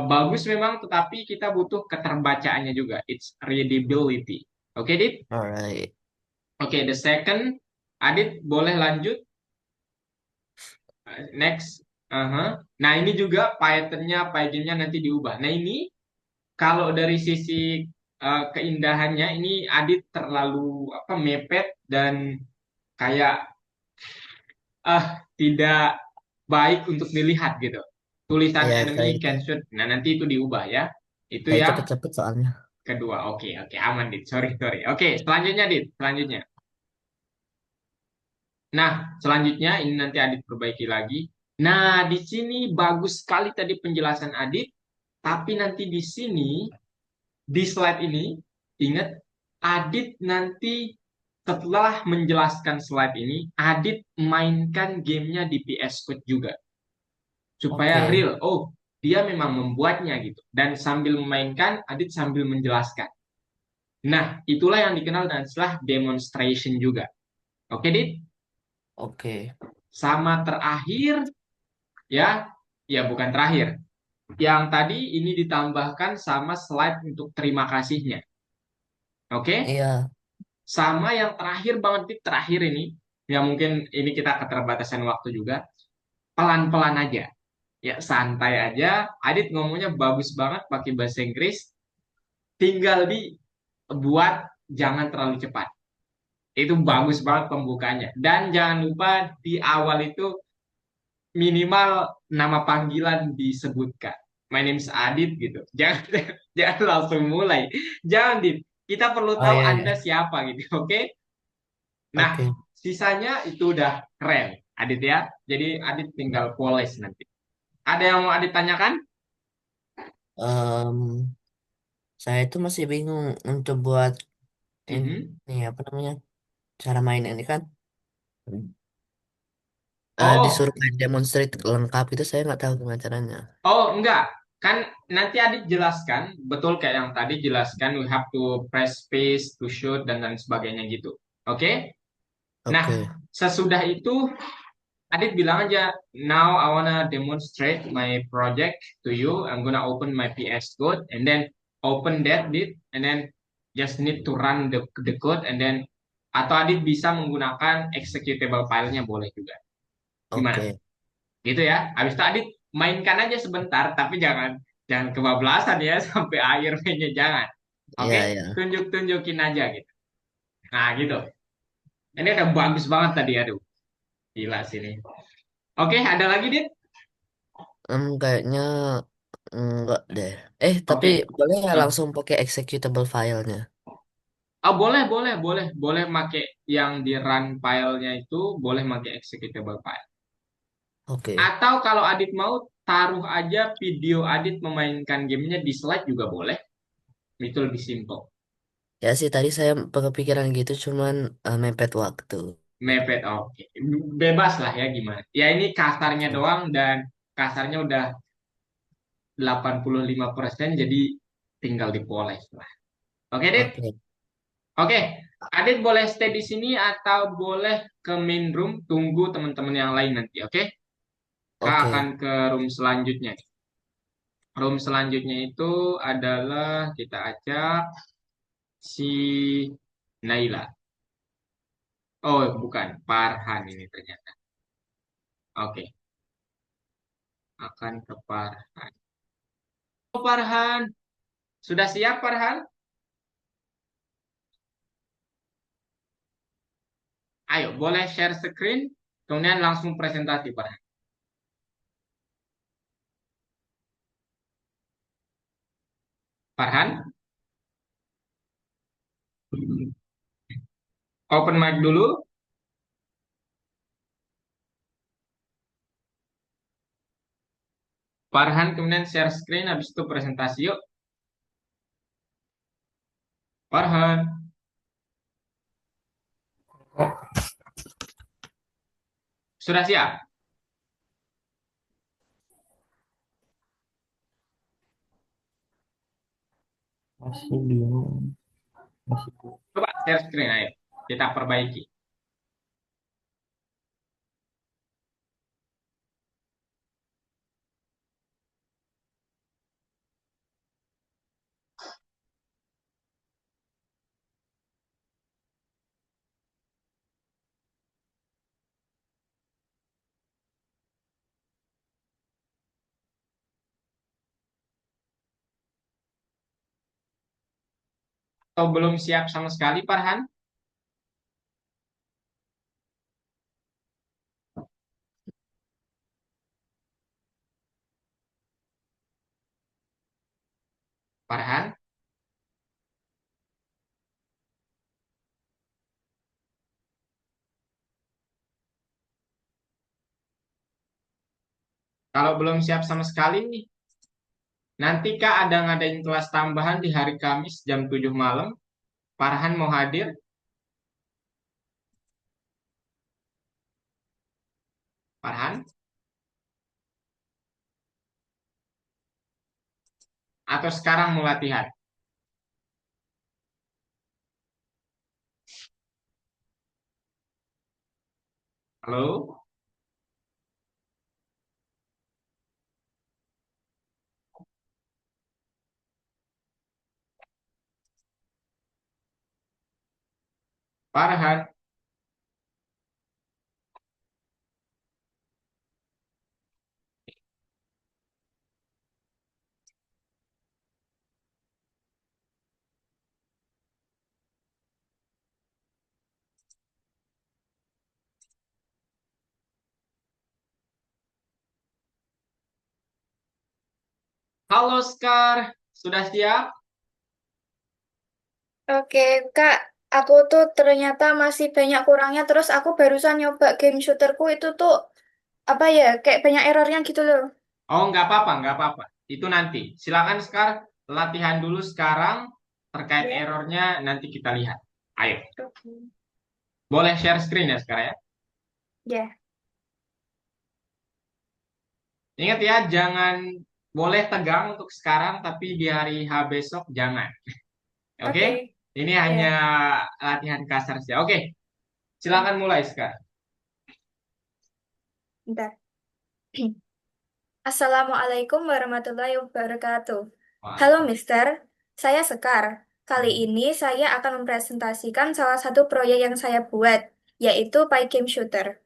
bagus memang, tetapi kita butuh keterbacaannya juga. It's readability. Oke, Dit? alright. Oke, the second. Adit boleh lanjut. Next. Aha. Nah, ini juga pattern-nya, paginnya nanti diubah. Nah, ini kalau dari sisi keindahannya, ini Adit terlalu apa mepet dan kayak tidak baik untuk dilihat gitu. Tulisan Ya, enemy kayak can shoot. Nah, nanti itu diubah ya. Itu kayak yang cepet-cepet soalnya. kedua. Oke, oke, aman, Dit. Sorry, sorry. Oke, selanjutnya, Dit. Selanjutnya. Nah, selanjutnya ini nanti Adit perbaiki lagi. Nah, di sini bagus sekali tadi penjelasan Adit, tapi nanti di sini, di slide ini, ingat, Adit nanti setelah menjelaskan slide ini, Adit mainkan gamenya di PS Code juga. Supaya Oke. real, oh, dia memang membuatnya gitu. Dan sambil memainkan, Adit sambil menjelaskan. Nah, itulah yang dikenal dengan istilah demonstration juga. Oke, Dit? Oke. Sama terakhir, ya, ya bukan terakhir. Yang tadi ini ditambahkan sama slide untuk terima kasihnya. Oke? Iya. Sama yang terakhir banget, Dit, terakhir ini, ya mungkin ini kita keterbatasan waktu juga, pelan-pelan aja. Ya, santai aja. Adit ngomongnya bagus banget pakai bahasa Inggris. Tinggal dibuat jangan terlalu cepat. Itu O- bagus banget pembukanya. Dan jangan lupa di awal itu minimal nama panggilan disebutkan. My name is Adit gitu. Jangan jangan langsung mulai. Jangan, Dit. Kita perlu Oh, tahu iya, Anda iya. siapa gitu, oke? Nah, Oke. sisanya itu udah keren, Adit ya. Jadi Adit tinggal polis nanti. Ada yang mau Adit tanyakan? Em, saya itu masih bingung untuk buat Mhm. ini apa namanya cara main ini kan. Oh, Disuruh main demonstrate lengkap itu saya nggak tahu gimana caranya. oh enggak. Kan nanti Adit jelaskan, betul kayak yang tadi jelaskan, we have to press space to shoot dan lain sebagainya gitu. Oke? Nah, Oke. sesudah itu Adit bilang aja, now I wanna demonstrate my project to you. I'm gonna open my PS Code and then open that, Dit, and then just need to run the code and then atau Adit bisa menggunakan executable filenya boleh juga. Gimana? Oke. Gitu ya. Habis itu Adit mainkan aja sebentar, tapi jangan jangan kebablasan ya sampai akhir mainnya jangan. Iya, Oke, iya. tunjukin aja gitu. Nah, gitu. Ini udah bagus banget tadi, aduh. Gila sini. Oke, ada lagi, Dit? Kayaknya enggak deh. Tapi Oke. boleh ya Hmm. langsung pakai executable filenya. Ah, boleh, boleh, boleh, boleh make yang di run filenya itu boleh make executable file. Oke. Atau kalau Adit mau taruh aja video Adit memainkan gamenya di slide juga boleh. Itu lebih simple. Ya sih tadi saya kepikiran gitu cuman mepet waktu. Mepet, oke. Bebas lah ya gimana. Ya ini kasarnya Oke. doang dan kasarnya udah 85% jadi tinggal dipoles lah. Oke, Dit? Oke. Oke. Adit boleh stay di sini atau boleh ke main room tunggu teman-teman yang lain nanti, oke? Kak akan Oke. ke room selanjutnya. Room selanjutnya itu adalah kita ajak si Naila. Oh, bukan, Farhan ini ternyata. Oke, akan ke Farhan. Oh, Farhan, sudah siap Farhan? Ayo, boleh share screen, kemudian langsung presentasi Farhan. Farhan, open mic dulu. Farhan kemudian share screen, habis itu presentasi yuk. Farhan, sudah siap? Masih bingung. Masih Coba share screen, ayo. Kita perbaiki. Atau belum siap sama sekali Farhan? Farhan, kalau belum siap sama sekali nih, nanti Kak ada ngadain kelas tambahan di hari Kamis jam 7 malam. Farhan mau hadir? Farhan? Atau sekarang mau latihan? Halo? Farhan? Halo Skar, sudah siap? Oke, Kak, aku tuh ternyata masih banyak kurangnya. Terus aku barusan nyoba game shooterku itu tuh apa ya, kayak banyak errornya gitu loh. Oh, nggak apa-apa, nggak apa-apa. Itu nanti. Silakan Skar, latihan dulu sekarang terkait Ya. errornya nanti kita lihat. Ayo, Oke. boleh share screen ya sekarang ya. Ya, Ingat ya, jangan boleh tegang untuk sekarang, tapi di hari H besok jangan. Oke? oke. Ini hanya Ya, latihan kasar saja. Oke, silakan mulai sekarang. bentar. Assalamualaikum warahmatullahi wabarakatuh. Halo Wah, Mister, saya Sekar. Kali ini saya akan mempresentasikan salah satu proyek yang saya buat, yaitu Pygame Shooter.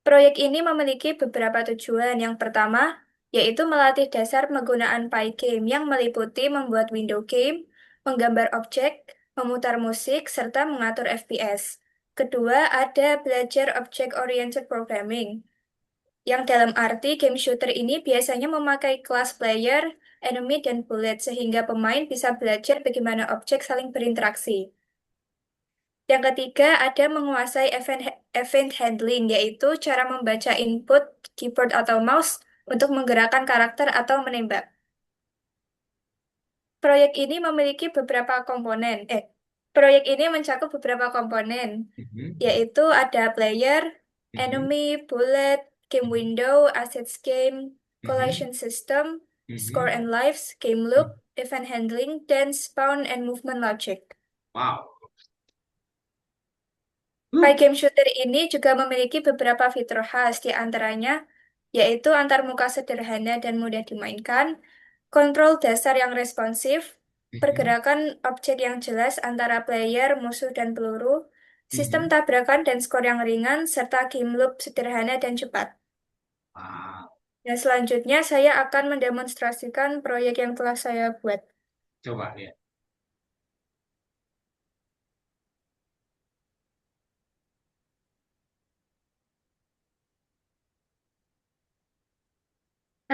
Proyek ini memiliki beberapa tujuan. Yang pertama, yaitu melatih dasar penggunaan Pygame yang meliputi membuat window game, menggambar objek, memutar musik, serta mengatur FPS. Kedua, ada belajar Object Oriented Programming. yang dalam arti game shooter ini biasanya memakai kelas player, enemy, dan bullet, sehingga pemain bisa belajar bagaimana objek saling berinteraksi. Yang ketiga, ada menguasai event handling, yaitu cara membaca input keyboard atau mouse untuk menggerakkan karakter atau menembak. Proyek ini memiliki beberapa komponen. Proyek ini mencakup beberapa komponen, Mhm, yaitu ada player, mhm, enemy, bullet, game window, assets game, mhm, collision system, score mhm. and lives, game loop, event handling, dan spawn and movement logic. Wow. Pi game shooter ini juga memiliki beberapa fitur khas, di antaranya yaitu antarmuka sederhana dan mudah dimainkan, kontrol dasar yang responsif, Mhm, pergerakan objek yang jelas antara player, musuh, dan peluru, sistem mhm. tabrakan dan skor yang ringan, serta game loop sederhana dan cepat. Wow. Nah, selanjutnya saya akan mendemonstrasikan proyek yang telah saya buat. Coba lihat.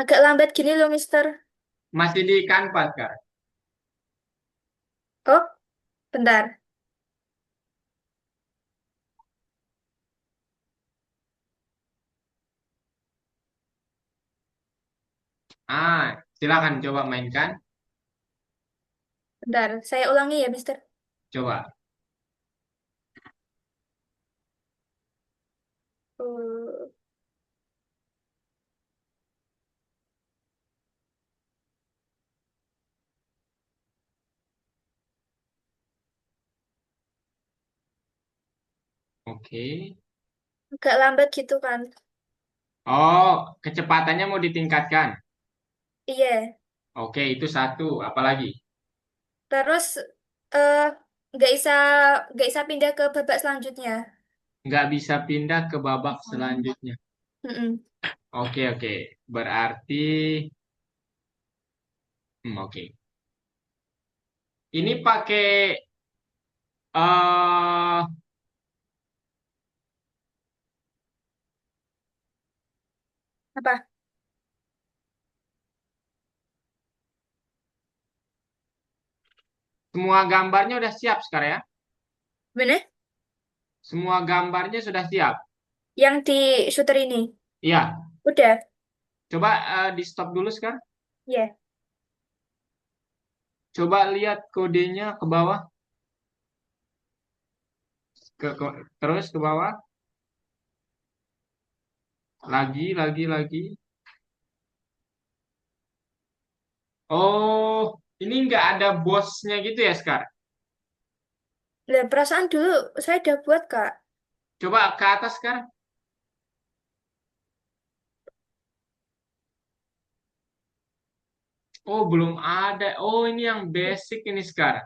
Agak lambat gini loh, Mister. Masih di Canva, Kak. Oh, bentar. Silakan coba mainkan. Bentar, saya ulangi ya, Mister. Coba. Uh, Oke. Agak lambat gitu kan. Oh, kecepatannya mau ditingkatkan. Iya. Oke, itu satu. Apalagi? Terus eh nggak bisa nggak bisa pindah ke babak selanjutnya. Nggak bisa pindah ke babak selanjutnya. Mm-mm. Oke, oke. Berarti, oke. Ini pakai eh Apa? semua gambarnya udah siap sekarang ya? Bener? Semua gambarnya sudah siap. Yang di shooter ini. Iya. Udah. Coba di stop dulu sekarang. Ya. Coba lihat kodenya ke bawah. Terus ke bawah. Lagi. Oh, ini nggak ada bosnya gitu ya sekarang? Lah, perasaan dulu saya udah buat, Kak. Coba ke atas sekarang. Oh, belum ada. Oh, ini yang basic ini sekarang.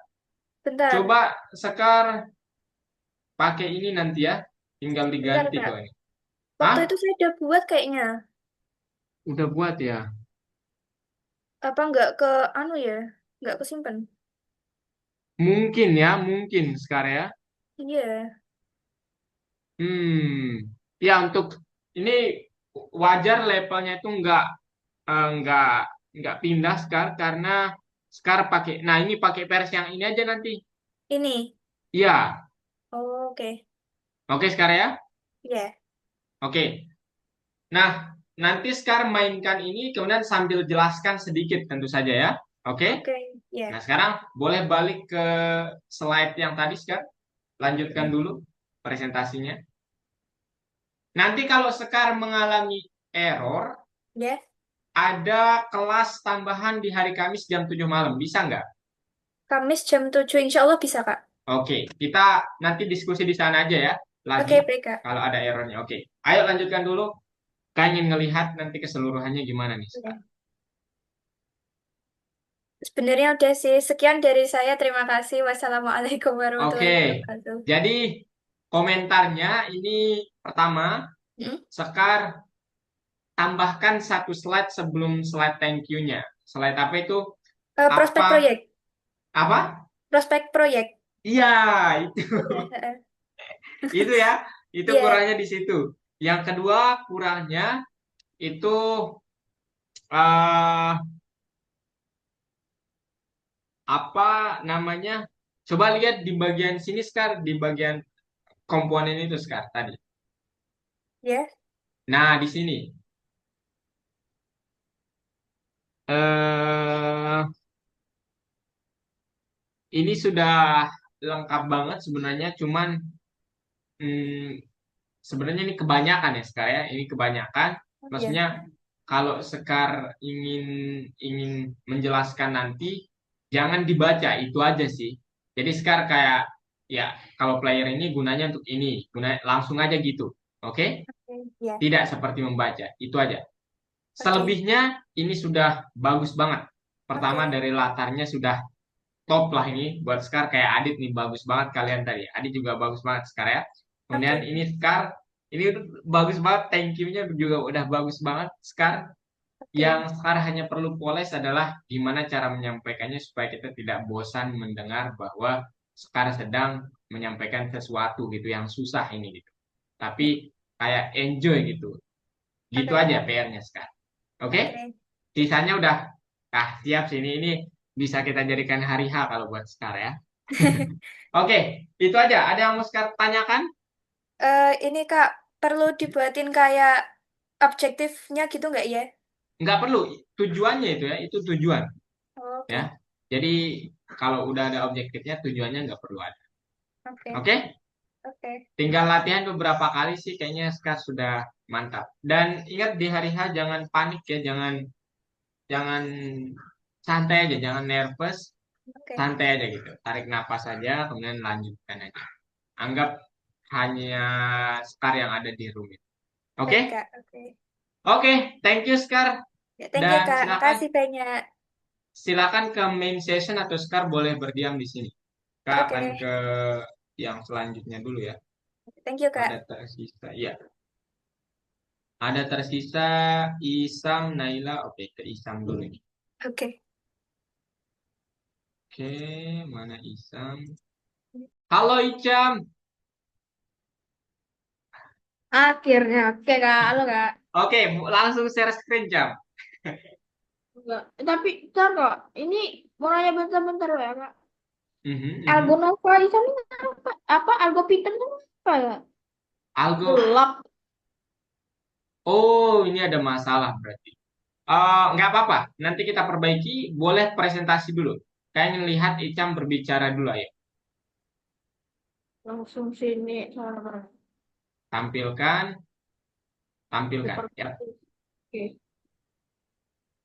Bentar. Coba sekarang pakai ini nanti ya. Tinggal Bentar, diganti Kak. kok ini. Waktu Hah? itu saya udah buat kayaknya. Udah buat ya? Apa nggak ke anu ya? Nggak kesimpan. Mungkin ya, mungkin sekarang ya. Iya. Hmm, ya untuk ini wajar levelnya itu eh, nggak nggak pindah sekarang karena sekarang pakai. Nah ini pakai versi yang ini aja nanti. Ini. Iya, Oh, oke. oke sekarang ya. Iya. Oke. Nah nanti sekarang mainkan ini kemudian sambil jelaskan sedikit tentu saja ya. Oke. Oke. Nah Iya. sekarang boleh balik ke slide yang tadi sekarang. Lanjutkan Iya. dulu presentasinya. Nanti kalau sekarang mengalami error Ya. ada kelas tambahan di hari Kamis jam 7 malam. Bisa nggak? Kamis jam 7 insya Allah bisa, Kak. Oke, kita nanti diskusi di sana aja ya. Lagi Oke, baik, Kak. kalau ada errornya. Oke, ayo lanjutkan dulu. Kalian ngelihat nanti keseluruhannya gimana nih Iya. sekarang. Sebenarnya udah sih. Sekian dari saya. Terima kasih. Wassalamualaikum Oke, warahmatullahi wabarakatuh. jadi komentarnya ini pertama, Hmm? Sekar tambahkan satu slide sebelum slide thank you-nya. Slide apa itu? Prospek Apa? proyek. Apa? Prospek proyek. Iya, itu. Itu ya, itu Iya. kurangnya di situ. Yang kedua kurangnya itu eh apa namanya? Coba lihat di bagian sini sekarang, di bagian komponen itu sekarang tadi. Ya. Nah, di sini eh ini sudah lengkap banget sebenarnya, cuman hmm, sebenarnya ini kebanyakan ya Sekar ya. Ini kebanyakan. Ya. Maksudnya kalau Sekar ingin ingin menjelaskan nanti jangan dibaca itu aja sih. Jadi Sekar kayak ya kalau player ini gunanya untuk ini, guna langsung aja gitu. Oke? Oke. Ya. Tidak seperti membaca. Itu aja. Oke. Selebihnya ini sudah bagus banget. Pertama Oke. dari latarnya sudah top lah ini buat Scar kayak Adit nih bagus banget kalian tadi. Adit juga bagus banget Scar ya. Kemudian Oke. ini Scar ini bagus banget thank you-nya juga udah bagus banget Scar. Yang Oke. Scar hanya perlu poles adalah gimana cara menyampaikannya supaya kita tidak bosan mendengar bahwa Scar sedang menyampaikan sesuatu gitu yang susah ini gitu. Tapi kayak enjoy gitu. Gitu Oke, aja Kak. PR-nya Scar. Oke? Oke. Sisanya udah siap sini ini bisa kita jadikan hari H kalau buat Scar ya. Oke, itu aja. Ada yang mau Scar tanyakan? Ini Kak, perlu dibuatin kayak objektifnya gitu nggak ya? Nggak perlu. Tujuannya itu ya, itu tujuan ya. Oke. Jadi kalau udah ada objektifnya, tujuannya nggak perlu ada. Oke. Oke? Oke. Tinggal latihan beberapa kali sih, kayaknya Scar sudah mantap. Dan ingat di hari H jangan panik ya, jangan jangan santai aja, jangan nervous, Oke. santai aja gitu. Tarik napas aja, kemudian lanjutkan aja. Anggap hanya Scar yang ada di room itu. Oke? Baik, Kak. Oke. Oke, thank you Scar. Ya, thank you, Dan Kak. silakan Makasih banyak. silakan ke main session atau Scar boleh berdiam di sini. Kita akan Oke. ke yang selanjutnya dulu ya. Thank you, Ada Kak. tersisa, ya. Ada tersisa Isam, Naila. Oke, ke Isam dulu nih. Oke. Oke, mana Isam? Halo Icam. Akhirnya, oke Kak, halo Kak. Oke, langsung share screen Jam. Enggak. Tapi bentar Kak, ini mau nanya bentar-bentar ya Kak. Mhm, mhm. Algonova Isam ini apa? Algo Python itu apa ya? Algo. Gelap. Oh, ini ada masalah berarti. Nggak apa-apa. Nanti kita perbaiki. Boleh presentasi dulu. Kayaknya lihat Icam berbicara dulu ayo. Langsung sini sama Tampilkan, tampilkan. Ya. Oke.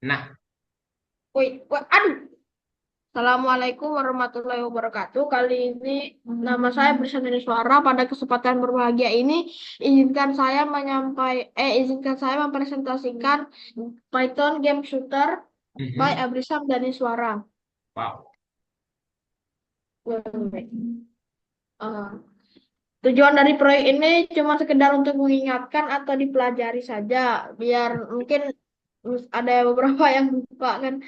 Nah, Woi, aduh. Assalamualaikum warahmatullahi wabarakatuh. Kali ini nama saya Bersandini Suara. Pada kesempatan berbahagia ini, izinkan saya mempresentasikan Python Game Shooter by mhm. Abrisam Dani Suara. Wow. Eh, Tujuan dari proyek ini cuma sekedar untuk mengingatkan atau dipelajari saja, biar mungkin ada beberapa yang lupa kan.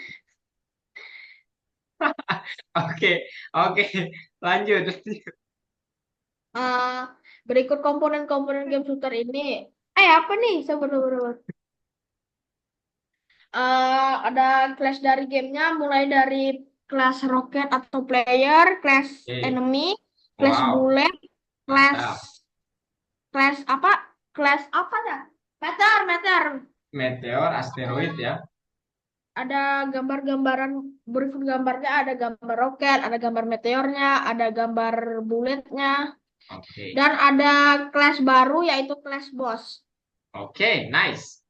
Oke, oke. Lanjut. Eh, Berikut komponen-komponen game shooter ini. Apa nih? Sabar. Ada kelas dari gamenya, mulai dari kelas rocket atau player, kelas Oke. enemy, kelas Wow, bullet, kelas mantap. kelas apa? Kelas apa ya? Meter. Meteor, asteroid ya. Ada gambar-gambaran berikut gambarnya, ada gambar roket, ada gambar meteornya, ada gambar bulletnya, Oke. dan ada kelas baru yaitu kelas boss. Oke, nice.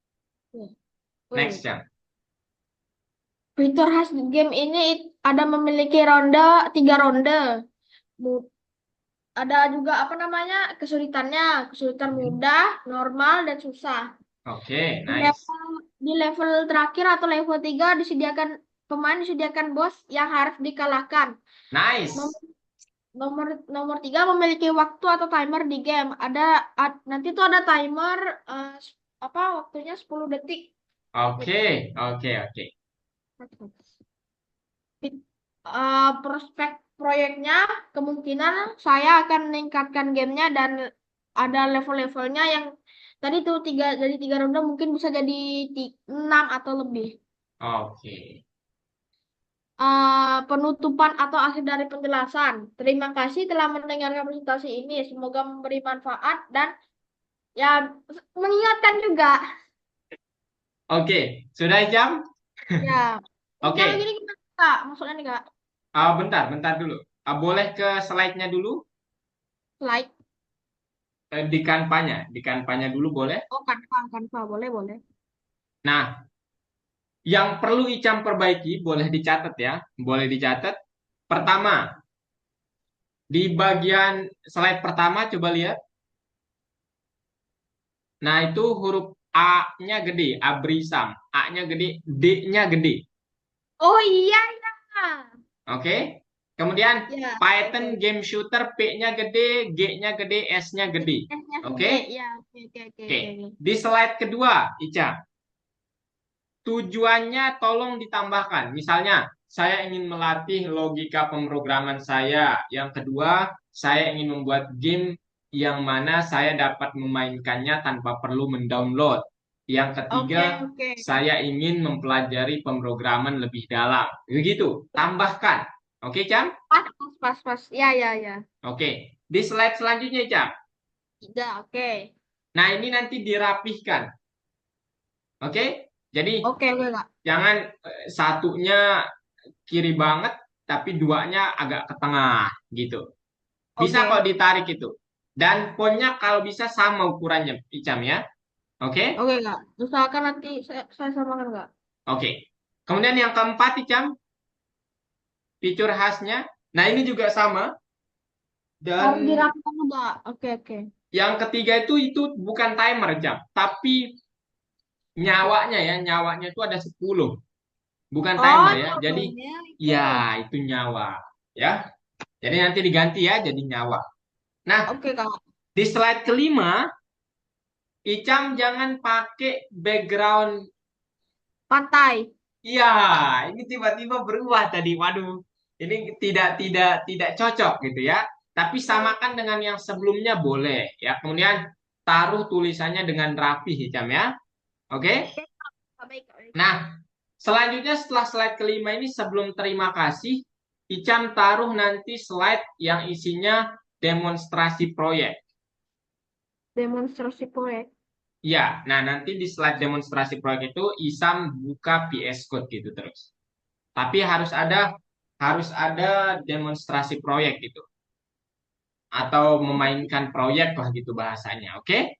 Next, Jam. Fitur khas game ini ada memiliki tiga ronde. Mu- Ada juga apa namanya kesulitan mudah, normal, dan susah. Oke, Di nice. level terakhir atau level 3 disediakan bos yang harus dikalahkan. Nice. Nomor nomor 3 memiliki waktu atau timer di game. Nanti tuh ada timer waktunya 10 detik. Oke, oke, oke. Prospek proyeknya kemungkinan saya akan meningkatkan gamenya dan ada level-levelnya yang tadi tuh dari 3 ronde mungkin bisa jadi 6 atau lebih. Oke. Penutupan atau akhir dari penjelasan. Terima kasih telah mendengarkan presentasi ini. Semoga memberi manfaat dan ya mengingatkan juga. Oke, sudah jam? Ya, ini Oke. kalau gini gimana Kak? Maksudnya nih Kak, Bentar dulu. Boleh ke slide-nya dulu? like. Di kanvanya dulu boleh? Oh, Canva. Boleh, boleh. Nah, yang perlu Icam perbaiki, boleh dicatat ya. Boleh dicatat. Pertama, di bagian slide pertama coba lihat. Nah, itu huruf A-nya gede, abrisam. A-nya gede, D-nya gede. Oh iya, iya. Oke? Kemudian Ya, Python oke. game shooter, P-nya gede, G-nya gede, S-nya gede. S-nya Oke? gede. Ya, oke. Oke. Di slide kedua, Ica. Tujuannya tolong ditambahkan. Misalnya, saya ingin melatih logika pemrograman saya. Yang kedua, saya ingin membuat game yang mana saya dapat memainkannya tanpa perlu mendownload. Yang ketiga, Oke. saya ingin mempelajari pemrograman lebih dalam. Begitu, tambahkan. Oke, Cam? Pas. Ya. Oke. Di slide selanjutnya, Cam. Tiga, oke. Nah, ini nanti dirapihkan. Oke? Jadi, Oke, Kak. jangan satunya kiri banget, tapi duanya agak ke tengah gitu. Bisa kok Oke. ditarik itu. Dan fontnya kalau bisa sama ukurannya, Icam ya. Oke? Oke, Kak. Usahakan nanti saya samakan, Kak. Oke. Kemudian yang keempat, Icam, fitur khasnya. Nah, ini juga sama. Dan Harus dirapikan juga. Oke. yang ketiga itu bukan timer, Icam, tapi nyawanya itu ada 10. Bukan Oh, timer ya. Jadi contohnya itu. ya itu nyawa ya. Jadi nanti diganti ya jadi nyawa. Nah, Oke, Kak. di slide kelima, Icam jangan pakai background. Pantai. Iya, ini tiba-tiba berubah tadi. Waduh, ini tidak cocok gitu ya. Tapi samakan dengan yang sebelumnya boleh ya. Kemudian taruh tulisannya dengan rapi, Icam ya. Oke? Baik, Kak. Nah, selanjutnya setelah slide kelima ini sebelum terima kasih, Icam taruh nanti slide yang isinya demonstrasi proyek. Demonstrasi proyek. Ya, nah nanti di slide demonstrasi proyek itu Isam buka VS Code gitu terus. Tapi harus ada demonstrasi proyek gitu atau memainkan proyek lah gitu bahasanya. Oke?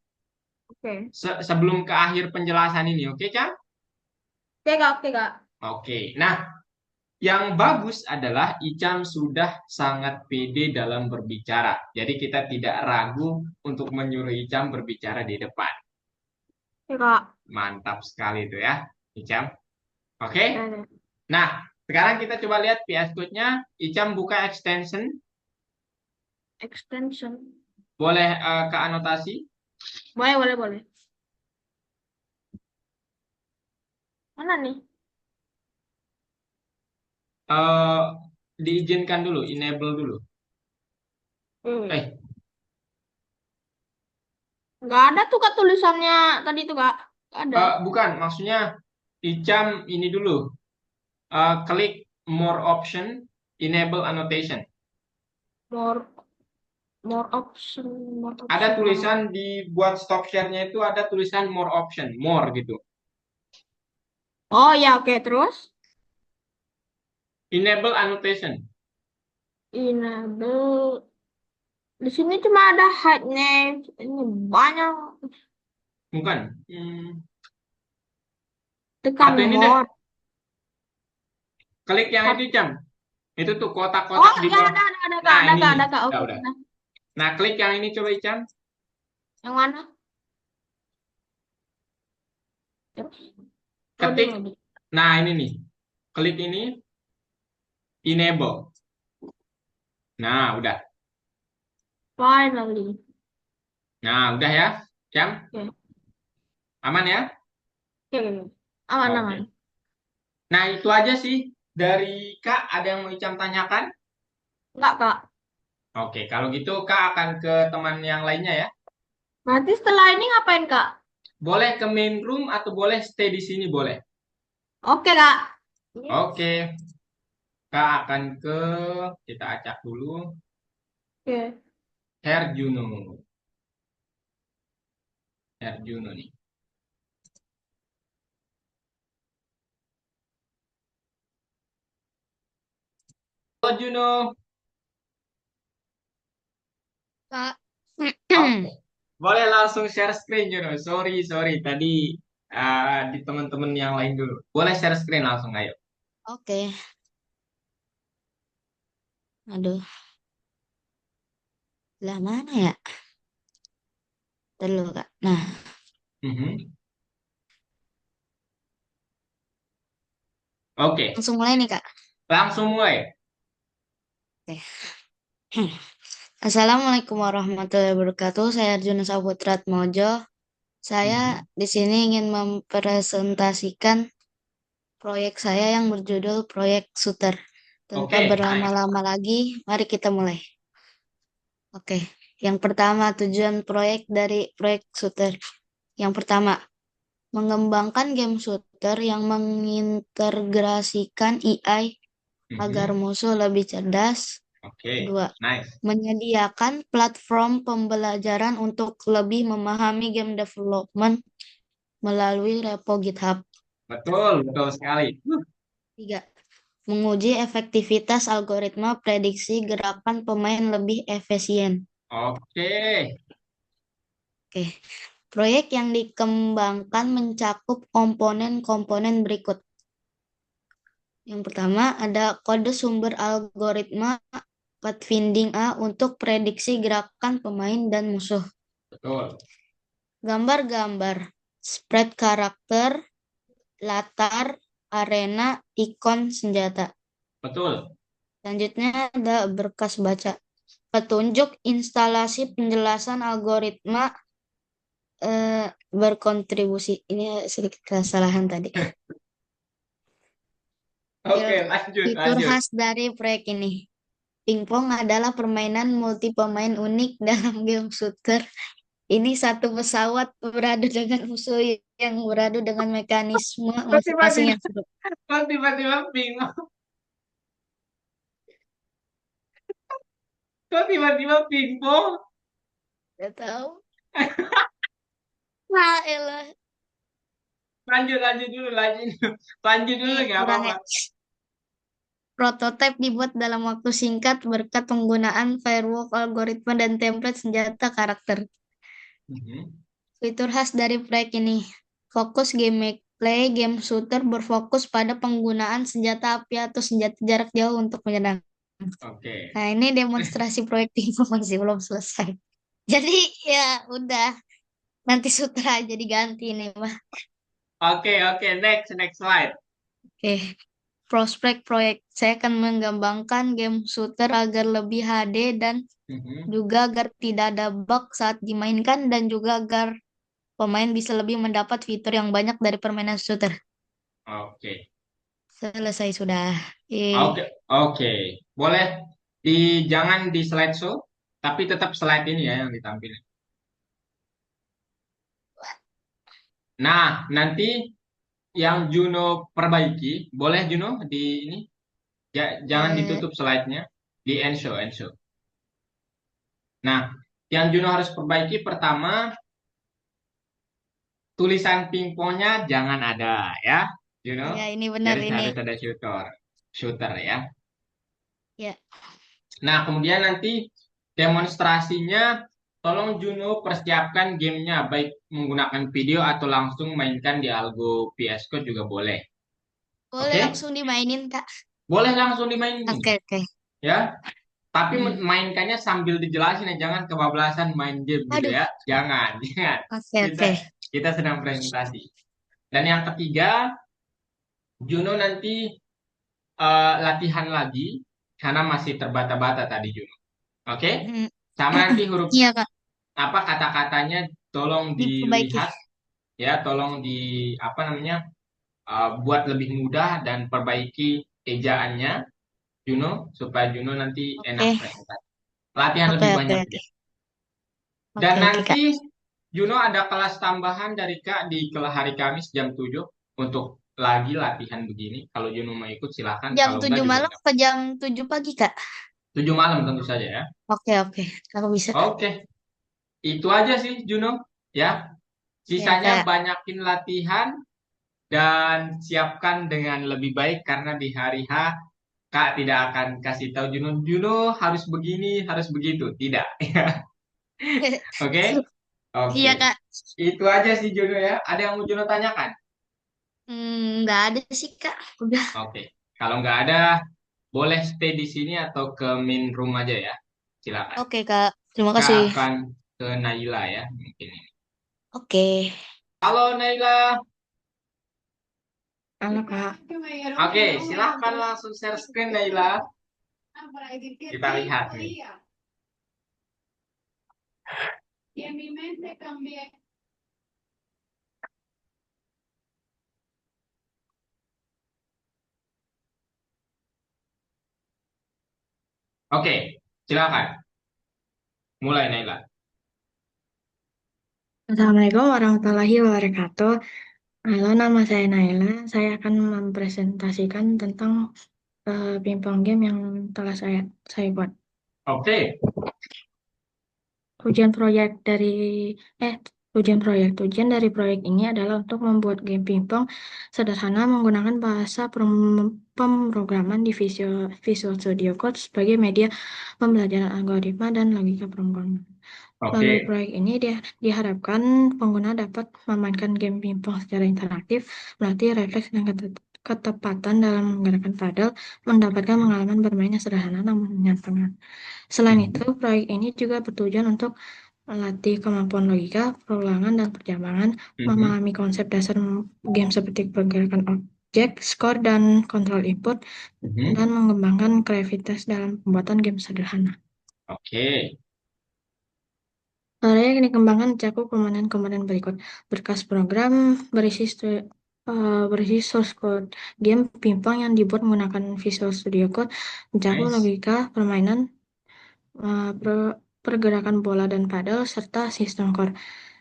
Oke. Sebelum ke akhir penjelasan ini, oke, Cam? Oke, Kak. Oke. Nah, yang bagus adalah Icam sudah sangat pede dalam berbicara. Jadi kita tidak ragu untuk menyuruh Icam berbicara di depan. Oke, Kak. Mantap sekali itu ya, Icam. Oke. Eh, Nah, sekarang kita coba lihat VS Code-nya. Icam buka extension. Extension. Boleh ke anotasi. Boleh. Mana nih? Eh, diizinkan dulu, enable dulu. Hmm. Eh, Nggak ada tuh Kak tulisannya tadi tuh Kak. Nggak ada. bukan, maksudnya Icam ini dulu. Klik more option, enable annotation. More more option, more Ada option. tulisan di buat stop share-nya itu ada tulisan more option, more gitu. Oh ya, oke. Terus Enable annotation. enable. Di sini cuma ada hide name. Ini banyak. Bukan. Tekan Atau ini deh, more. klik yang itu Cam. Itu tuh Oh kotak-kotak di ya, bawah. ada Kak, Nah, ada ini Kak, nih. ada Kak. Oke, Udah. udah. Nah, klik yang ini coba Cam. Yang mana? Terus Ketik. loading. Nah, ini nih. Klik ini enable. Nah, udah. Finally. Nah, udah ya, Cam. Oke. Aman ya? Oke. Aman, Oke. aman. Nah, itu aja sih dari Kak. Ada yang mau Icam tanyakan? Enggak Kak. Oke, kalau gitu Kak akan ke teman yang lainnya ya. Nanti setelah ini ngapain, Kak? Boleh ke main room atau boleh stay di sini boleh. Oke, Kak. Oke, Kak akan ke kita acak dulu Oke. Herjuno. Herjuno nih. Halo Juno. Kak. Oke. Boleh langsung share screen Juno. Sorry tadi di teman-teman yang lain dulu. Boleh share screen langsung ayo. Oke. Aduh, lah mana ya? Terlalu, Kak. Nah, Mhm. Oke, langsung mulai nih, Kak. langsung mulai. Oke. Assalamualaikum warahmatullahi wabarakatuh. Saya Arjuna Saputra Atmojo. Saya Mhm. di sini ingin mempresentasikan proyek saya yang berjudul Proyek Shooter. Tanpa Oke, nice. berlama-lama lagi, mari kita mulai. Oke, yang pertama tujuan proyek dari Proyek Shooter. Yang pertama, mengembangkan game shooter yang mengintegrasikan AI agar Mhm. musuh lebih cerdas. Oke, Kedua, nice. menyediakan platform pembelajaran untuk lebih memahami game development melalui repo GitHub. Betul sekali. Tiga, menguji efektivitas algoritma prediksi gerakan pemain lebih efisien. Oke, Oke, proyek yang dikembangkan mencakup komponen-komponen berikut. Yang pertama ada kode sumber algoritma pathfinding A untuk prediksi gerakan pemain dan musuh. betul. Gambar-gambar, spread karakter, latar, arena, ikon, senjata. Betul. Selanjutnya ada berkas baca. Petunjuk instalasi penjelasan algoritma berkontribusi. Ini sedikit kesalahan tadi. Oke, lanjut. Fitur khas dari proyek ini. Pingpong adalah permainan multi pemain unik dalam game shooter. Ini satu pesawat beradu dengan musuh yang beradu dengan mekanisme Kok masing-masing tiba-tiba, yang seru. kok tiba-tiba bingung? Kok tiba-tiba pingpong? Gak tahu. Nah, elah. Lanjut dulu, lanjut dulu Ini nggak kurang apa-apa. ya. Prototipe dibuat dalam waktu singkat berkat penggunaan firewall algoritma dan template senjata karakter. Mhm. Fitur khas dari proyek ini. Fokus gameplay game shooter berfokus pada penggunaan senjata api atau senjata jarak jauh untuk menyerang. Oke, Nah, ini demonstrasi proyek Pingu masih belum selesai. Jadi ya udah, nanti shooter aja diganti ini mah. oke, next slide. Oke, prospek proyek. Saya akan mengembangkan game shooter agar lebih HD dan Mhm. juga agar tidak ada bug saat dimainkan dan juga agar pemain bisa lebih mendapat fitur yang banyak dari permainan shooter. Oke, Selesai sudah. oke, oke. Boleh jangan di slideshow, tapi tetap slide ini ya yang ditampilkan. Nah, nanti yang Juno perbaiki, boleh Juno di ini, jangan Eh, ditutup slide-nya, di end show, end show. Nah, yang Juno harus perbaiki pertama, tulisan pingpongnya jangan ada ya, Juno. ya ini benar Jadi ini. harus ada shooter ya. Ya, Nah, kemudian nanti demonstrasinya, tolong Juno persiapkan gamenya, baik menggunakan video atau langsung mainkan di Algo PS Code juga boleh. boleh Oke? langsung dimainin, Kak. Boleh langsung dimainin, Oke, oke. ya. Tapi Hmm. mainkannya sambil dijelasin ya, jangan kebablasan main game gitu Aduh, ya. Jangan, jangan. oke, Kita oke. kita sedang presentasi. Dan yang ketiga, Juno nanti latihan lagi karena masih terbata-bata tadi Juno. Oke? Hmm. Sama nanti huruf Iya, Kak. apa kata-katanya tolong Diperbaiki. dilihat ya, tolong di apa namanya buat lebih mudah dan perbaiki ejaannya Juno supaya Juno nanti enak Oke, presentasi. Latihan oke, lebih oke, banyak oke. dan Oke, oke, nanti Kak. Juno ada kelas tambahan dari Kak di hari Kamis jam 7 untuk lagi latihan begini. Kalau Juno mau ikut silakan, Jam kalau enggak 7 juga malam enggak. ke jam 7 pagi, Kak? 7 malam tentu saja ya. Oke, oke. Aku bisa. Oke, itu aja sih Juno ya. Ya, Sisanya Kak. banyakin latihan dan siapkan dengan lebih baik karena di hari H Kak tidak akan kasih tahu Juno, Juno harus begini, harus begitu. Tidak. Oke? Oke. Iya, Kak. Itu aja sih Juno ya. Ada yang mau Juno tanyakan? Nggak ada sih, Kak. Udah. Oke. Kalau nggak ada, boleh stay di sini atau ke main room aja ya. Silakan. Oke, Kak. Terima Kak kasih. akan ke Naila ya mungkin ini. Oke. Halo Naila. Halo Kak. Oke, silakan langsung share screen Naila. Kita lihat nih. Oke, silakan. Mulai Naila. Assalamualaikum warahmatullahi wabarakatuh. Halo, nama saya Naila. Saya akan mempresentasikan tentang pingpong game yang telah saya buat. Oke. Tujuan proyek dari eh Tujuan dari proyek ini adalah untuk membuat game pingpong sederhana menggunakan bahasa pemrograman di Visual Studio Code sebagai media pembelajaran algoritma dan logika pemrograman. Melalui Oke. proyek ini diharapkan pengguna dapat memainkan game pingpong secara interaktif, melatih refleks dan ketepatan dalam menggerakkan padel, mendapatkan pengalaman bermain yang sederhana namun menyenangkan. Selain itu, proyek ini juga bertujuan untuk melatih kemampuan logika, perulangan, dan perjalanan, memahami konsep dasar game seperti pergerakan objek, skor, dan kontrol input, dan mengembangkan kreativitas dalam pembuatan game sederhana. Oke. Proyek yang dikembangkan mencakup komponen-komponen berikut: berkas program berisi source code game pingpong yang dibuat menggunakan Visual Studio Code, mencakup Nice. logika permainan, pergerakan bola dan padel, serta sistem core.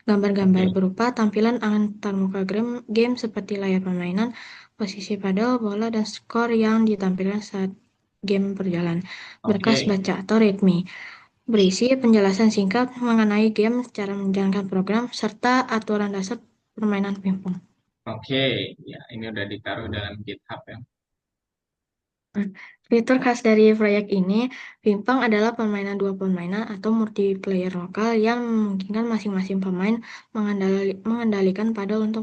Gambar-gambar Oke. berupa tampilan antarmuka game seperti layar permainan, posisi padel, bola, dan skor yang ditampilkan saat game berjalan. Berkas Oke. baca atau readme berisi penjelasan singkat mengenai game, cara menjalankan program, serta aturan dasar permainan pingpong. Oke. Ya, ini udah ditaruh dalam GitHub ya. Fitur khas dari proyek ini, pingpong adalah permainan dua permainan atau multiplayer lokal yang memungkinkan masing-masing pemain mengendalikan padel untuk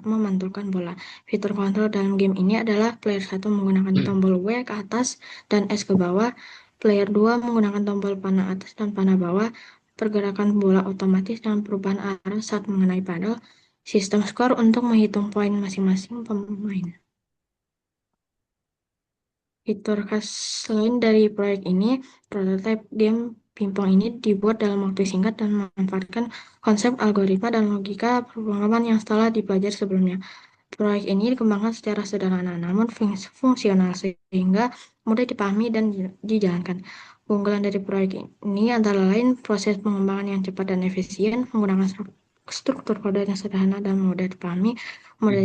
memantulkan bola. Fitur kontrol dalam game ini adalah player 1 menggunakan tombol W ke atas dan S ke bawah, player 2 menggunakan tombol panah atas dan panah bawah, pergerakan bola otomatis dan perubahan arah saat mengenai padel, sistem skor untuk menghitung poin masing-masing pemain. Fitur khas lain dari proyek ini, prototipe game pingpong ini dibuat dalam waktu singkat dan memanfaatkan konsep algoritma dan logika pemrograman yang telah dipelajari sebelumnya. Proyek ini dikembangkan secara sederhana namun fungsional sehingga mudah dipahami dan dijalankan. Keunggulan dari proyek ini antara lain proses pengembangan yang cepat dan efisien, menggunakan struktur kode yang sederhana dan mudah dipahami, mudah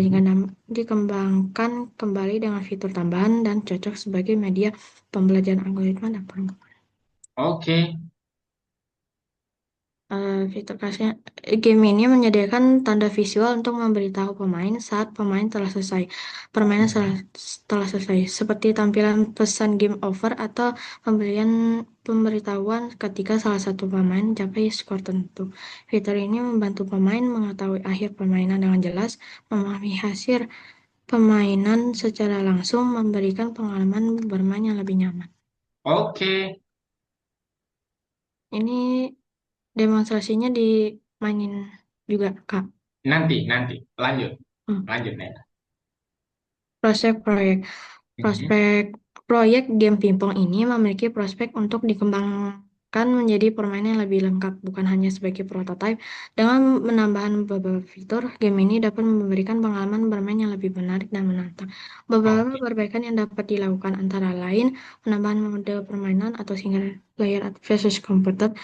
dikembangkan kembali dengan fitur tambahan dan cocok sebagai media pembelajaran algoritma dan program. Oke. Fitur khasnya, game ini menyediakan tanda visual untuk memberitahu pemain saat pemain telah selesai. Permainan telah selesai, seperti tampilan pesan game over atau pemberitahuan ketika salah satu pemain mencapai skor tertentu. Fitur ini membantu pemain mengetahui akhir permainan dengan jelas, memahami hasil permainan secara langsung, memberikan pengalaman bermain yang lebih nyaman. Oke. Ini demonstrasinya dimainin juga, Kak. Nanti lanjut. Hmm. Lanjut Naila. Prospek proyek game pingpong ini memiliki prospek untuk dikembangkan menjadi permainan yang lebih lengkap, bukan hanya sebagai prototipe. Dengan menambahkan beberapa fitur, game ini dapat memberikan pengalaman bermain yang lebih menarik dan menantang. Beberapa perbaikan yang dapat dilakukan antara lain penambahan mode permainan atau single player versus komputer,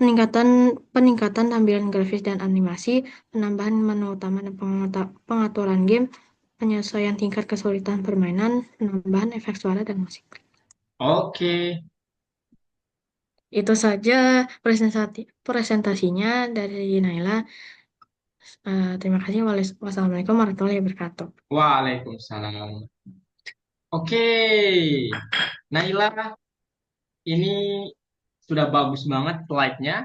peningkatan peningkatan tampilan grafis dan animasi, penambahan menu utama dan pengaturan game, penyesuaian tingkat kesulitan permainan, penambahan efek suara dan musik. Oke. Itu saja presentasinya dari Naila. Terima kasih. Wassalamualaikum warahmatullahi wabarakatuh. Waalaikumsalam. Oke. Naila, ini sudah bagus banget slide-nya.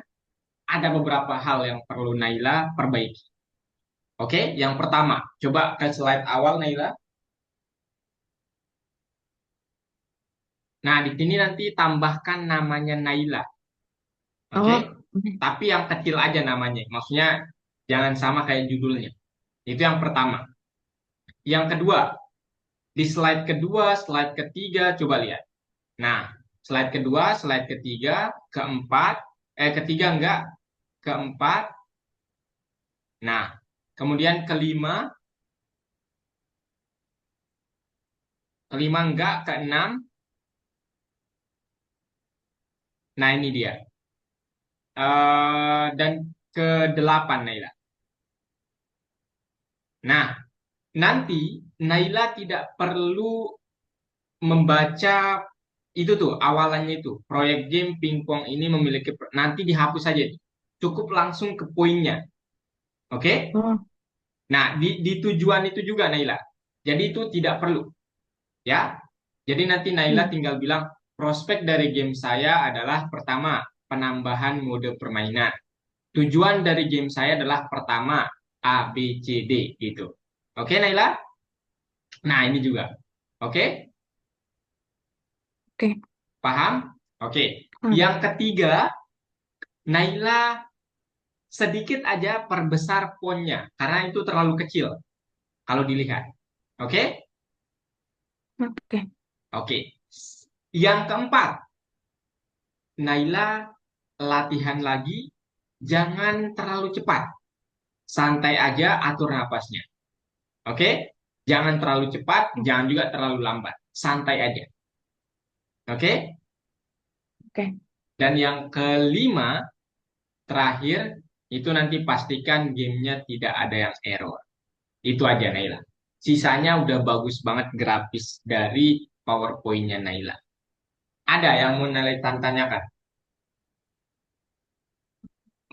Ada beberapa hal yang perlu Naila perbaiki. Oke, yang pertama, coba ke slide awal Naila. Nah, di sini nanti tambahkan namanya Naila. Oke, Oh, tapi yang kecil aja namanya. Maksudnya jangan sama kayak judulnya. Itu yang pertama. Yang kedua, di slide kedua, slide ketiga, coba lihat. Nah, slide kedua, slide ketiga, keempat, ketiga enggak, keempat. Nah, kemudian kelima, kelima enggak, keenam. Nah, ini dia. Dan ke-8 Naila. Nah, nanti Naila tidak perlu membaca itu tuh awalannya itu. Proyek game pingpong ini memiliki nanti dihapus saja. Cukup langsung ke poinnya. Oke? oh, Nah, di tujuan itu juga Naila. Jadi itu tidak perlu, ya. Jadi nanti Naila iya. tinggal bilang prospek dari game saya adalah pertama, penambahan mode permainan. Tujuan dari game saya adalah pertama A, B, C, D gitu. Oke, Naila? Nah, ini juga. Oke? Oke. Paham? Oke. Hmm. Yang ketiga, Naila sedikit aja perbesar fontnya karena itu terlalu kecil kalau dilihat. Oke? Oke. Oke. Yang keempat, Naila latihan lagi, jangan terlalu cepat. Santai aja atur napasnya. Oke? Jangan terlalu cepat, jangan juga terlalu lambat. Santai aja. Oke? Oke. Dan yang kelima, terakhir, itu nanti pastikan gamenya tidak ada yang error. Itu aja Naila. Sisanya udah bagus banget grafis dari PowerPoint-nya Naila. Ada yang mau Naila tanyakan?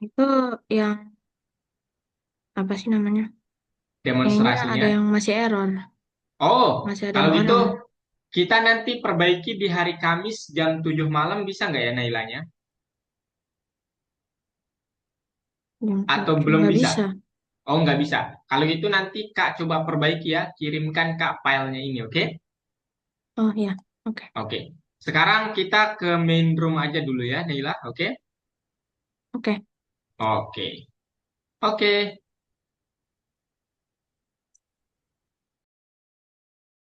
Itu yang apa sih namanya? Kayaknya ada Demonstrasinya. yang masih error. Oh, Masih ada kalau yang gitu error. kita nanti perbaiki di hari Kamis jam 7 malam bisa nggak ya Nailanya? Jam Atau 7. belum Nggak bisa? bisa. Oh, nggak bisa. Kalau gitu nanti Kak coba perbaiki ya, kirimkan Kak filenya ini, oke? Oh ya. Oke. Oke. Sekarang kita ke main room aja dulu ya, Naila, oke? Oke. Oke. Oke.